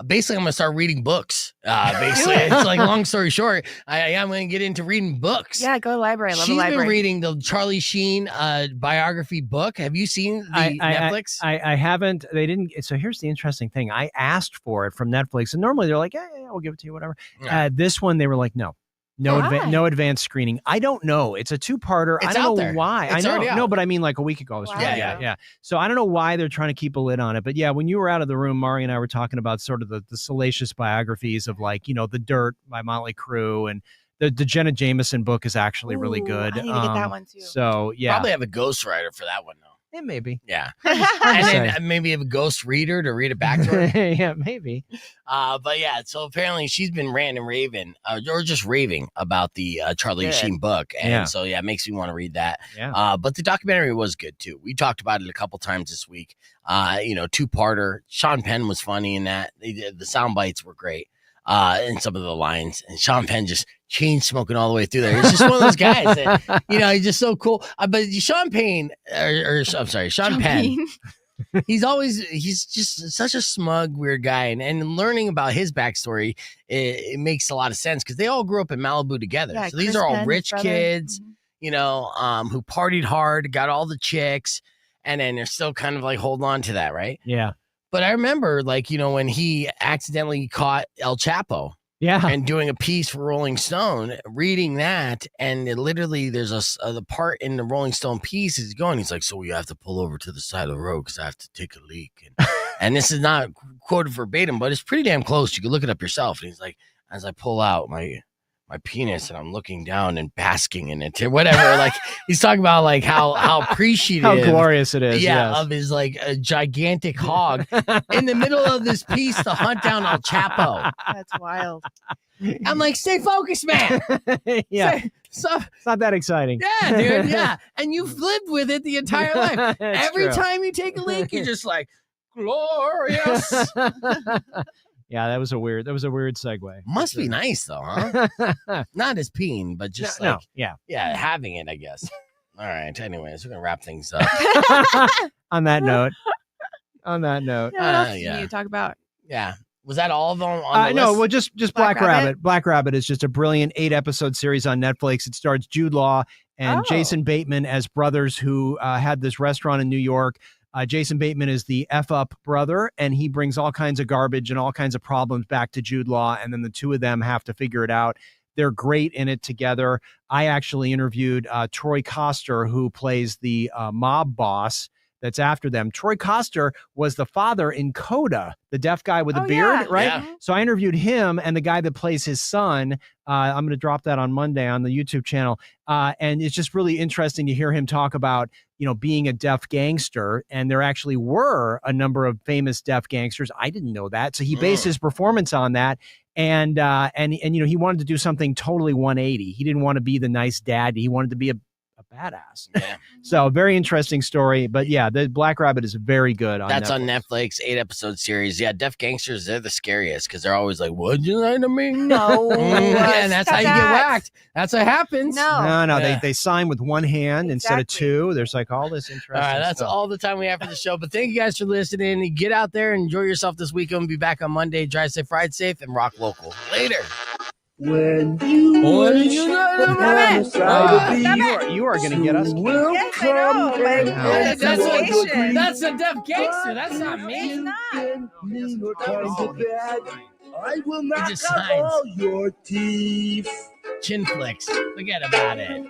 basically I'm gonna start reading books. Basically, it's like long story short, I'm gonna get into reading books. Yeah, go to the library. I love the She's library. been reading the Charlie Sheen biography book. Have you seen the Netflix? I haven't. They didn't. So here's the interesting thing. I asked for it from Netflix, and normally they're like, yeah, we'll give it to you, whatever. Yeah. This one, they were like, no. No advanced screening. I don't know. It's a 2-parter. It's I don't out know there. why. It's I already know. out. No, but I mean like a week ago. Wow. Yeah. So I don't know why they're trying to keep a lid on it. But yeah, when you were out of the room, Mari and I were talking about sort of the salacious biographies of like, The Dirt by Motley Crue, and the Jenna Jameson book is actually really good. I need to get that one too. So yeah. Probably have a ghostwriter for that one though. Yeah, maybe. Yeah. And then maybe have a ghost reader to read it back to her. Yeah, maybe. But yeah, so apparently she's been ranting and raving, or just raving about the Charlie Sheen book. And so, yeah, it makes me want to read that. Yeah. But the documentary was good too. We talked about it a couple times this week. 2-parter. Sean Penn was funny in that. The sound bites were great. In some of the lines, and Sean Penn just chain smoking all the way through there. He's just one of those guys that, he's just so cool. But Sean Penn, he's just such a smug, weird guy. And learning about his backstory, it makes a lot of sense because they all grew up in Malibu together. Yeah, so these Chris are all Penn's rich brother. kids, Mhm. who partied hard, got all the chicks, and then they're still kind of like holding on to that, right? Yeah. But I remember, when he accidentally caught El Chapo Yeah. and doing a piece for Rolling Stone, reading that, and literally there's the part in the Rolling Stone piece he's like, so we have to pull over to the side of the road because I have to take a leak. And this is not quoted verbatim, but it's pretty damn close. You can look it up yourself. And he's like, as I pull out my penis and I'm looking down and basking in it, whatever. He's talking about how appreciative, How glorious it is. Yes. of his a gigantic hog in the middle of this piece to hunt down El Chapo. That's wild. I'm like, stay focused, man. Yeah. So, It's not that exciting. yeah, dude. Yeah. And you've lived with it the entire life. It's Every true. time you take a leak, you're just like, glorious. Yeah, that was a weird segue. Must be nice though, huh? Not as peeing, but just No, yeah. having it, I guess. All right. Anyways, we're gonna wrap things up. On that note. Yeah, what else do you need to talk about? Yeah. Was that all of them on the No, list? well, just Black Rabbit. Black Rabbit is just a brilliant 8-episode series on Netflix. It stars Jude Law and Jason Bateman as brothers who had this restaurant in New York. Jason Bateman is the F-up brother, and he brings all kinds of garbage and all kinds of problems back to Jude Law, and then the two of them have to figure it out. They're great in it together. I actually interviewed Troy Koster, who plays the mob boss that's after them. Troy Koster was the father in Coda, the deaf guy with the beard, right? Yeah. So I interviewed him and the guy that plays his son. I'm going to drop that on Monday on the YouTube channel. And it's just really interesting to hear him talk about, being a deaf gangster. And there actually were a number of famous deaf gangsters. I didn't know that. So he based his performance on that. And he wanted to do something totally 180. He didn't want to be the nice dad. He wanted to be a badass. Yeah. So very interesting story. But yeah, the Black Rabbit is very good. That's on Netflix, 8-episode series. Yeah, deaf gangsters, they're the scariest because they're always like, "What'd you say to me?" No. And that's how you get whacked. That's what happens. No. No, Yeah. they sign with one hand instead of two. There's like all this interesting All right, that's stuff. all the time we have for the show. But thank you guys for listening. Get out there and enjoy yourself this weekend. We'll be back on Monday. Drive safe, ride safe, and rock local. Later. When you What wish did you know? upon a side of thee, You are going to get us. will Yes, I know. come But and pronunciation. That's a deaf gangster. That's not me. It's not. mean or kind of bad. I will knock just out signs. all your teeth. Chin flicks. Forget about it.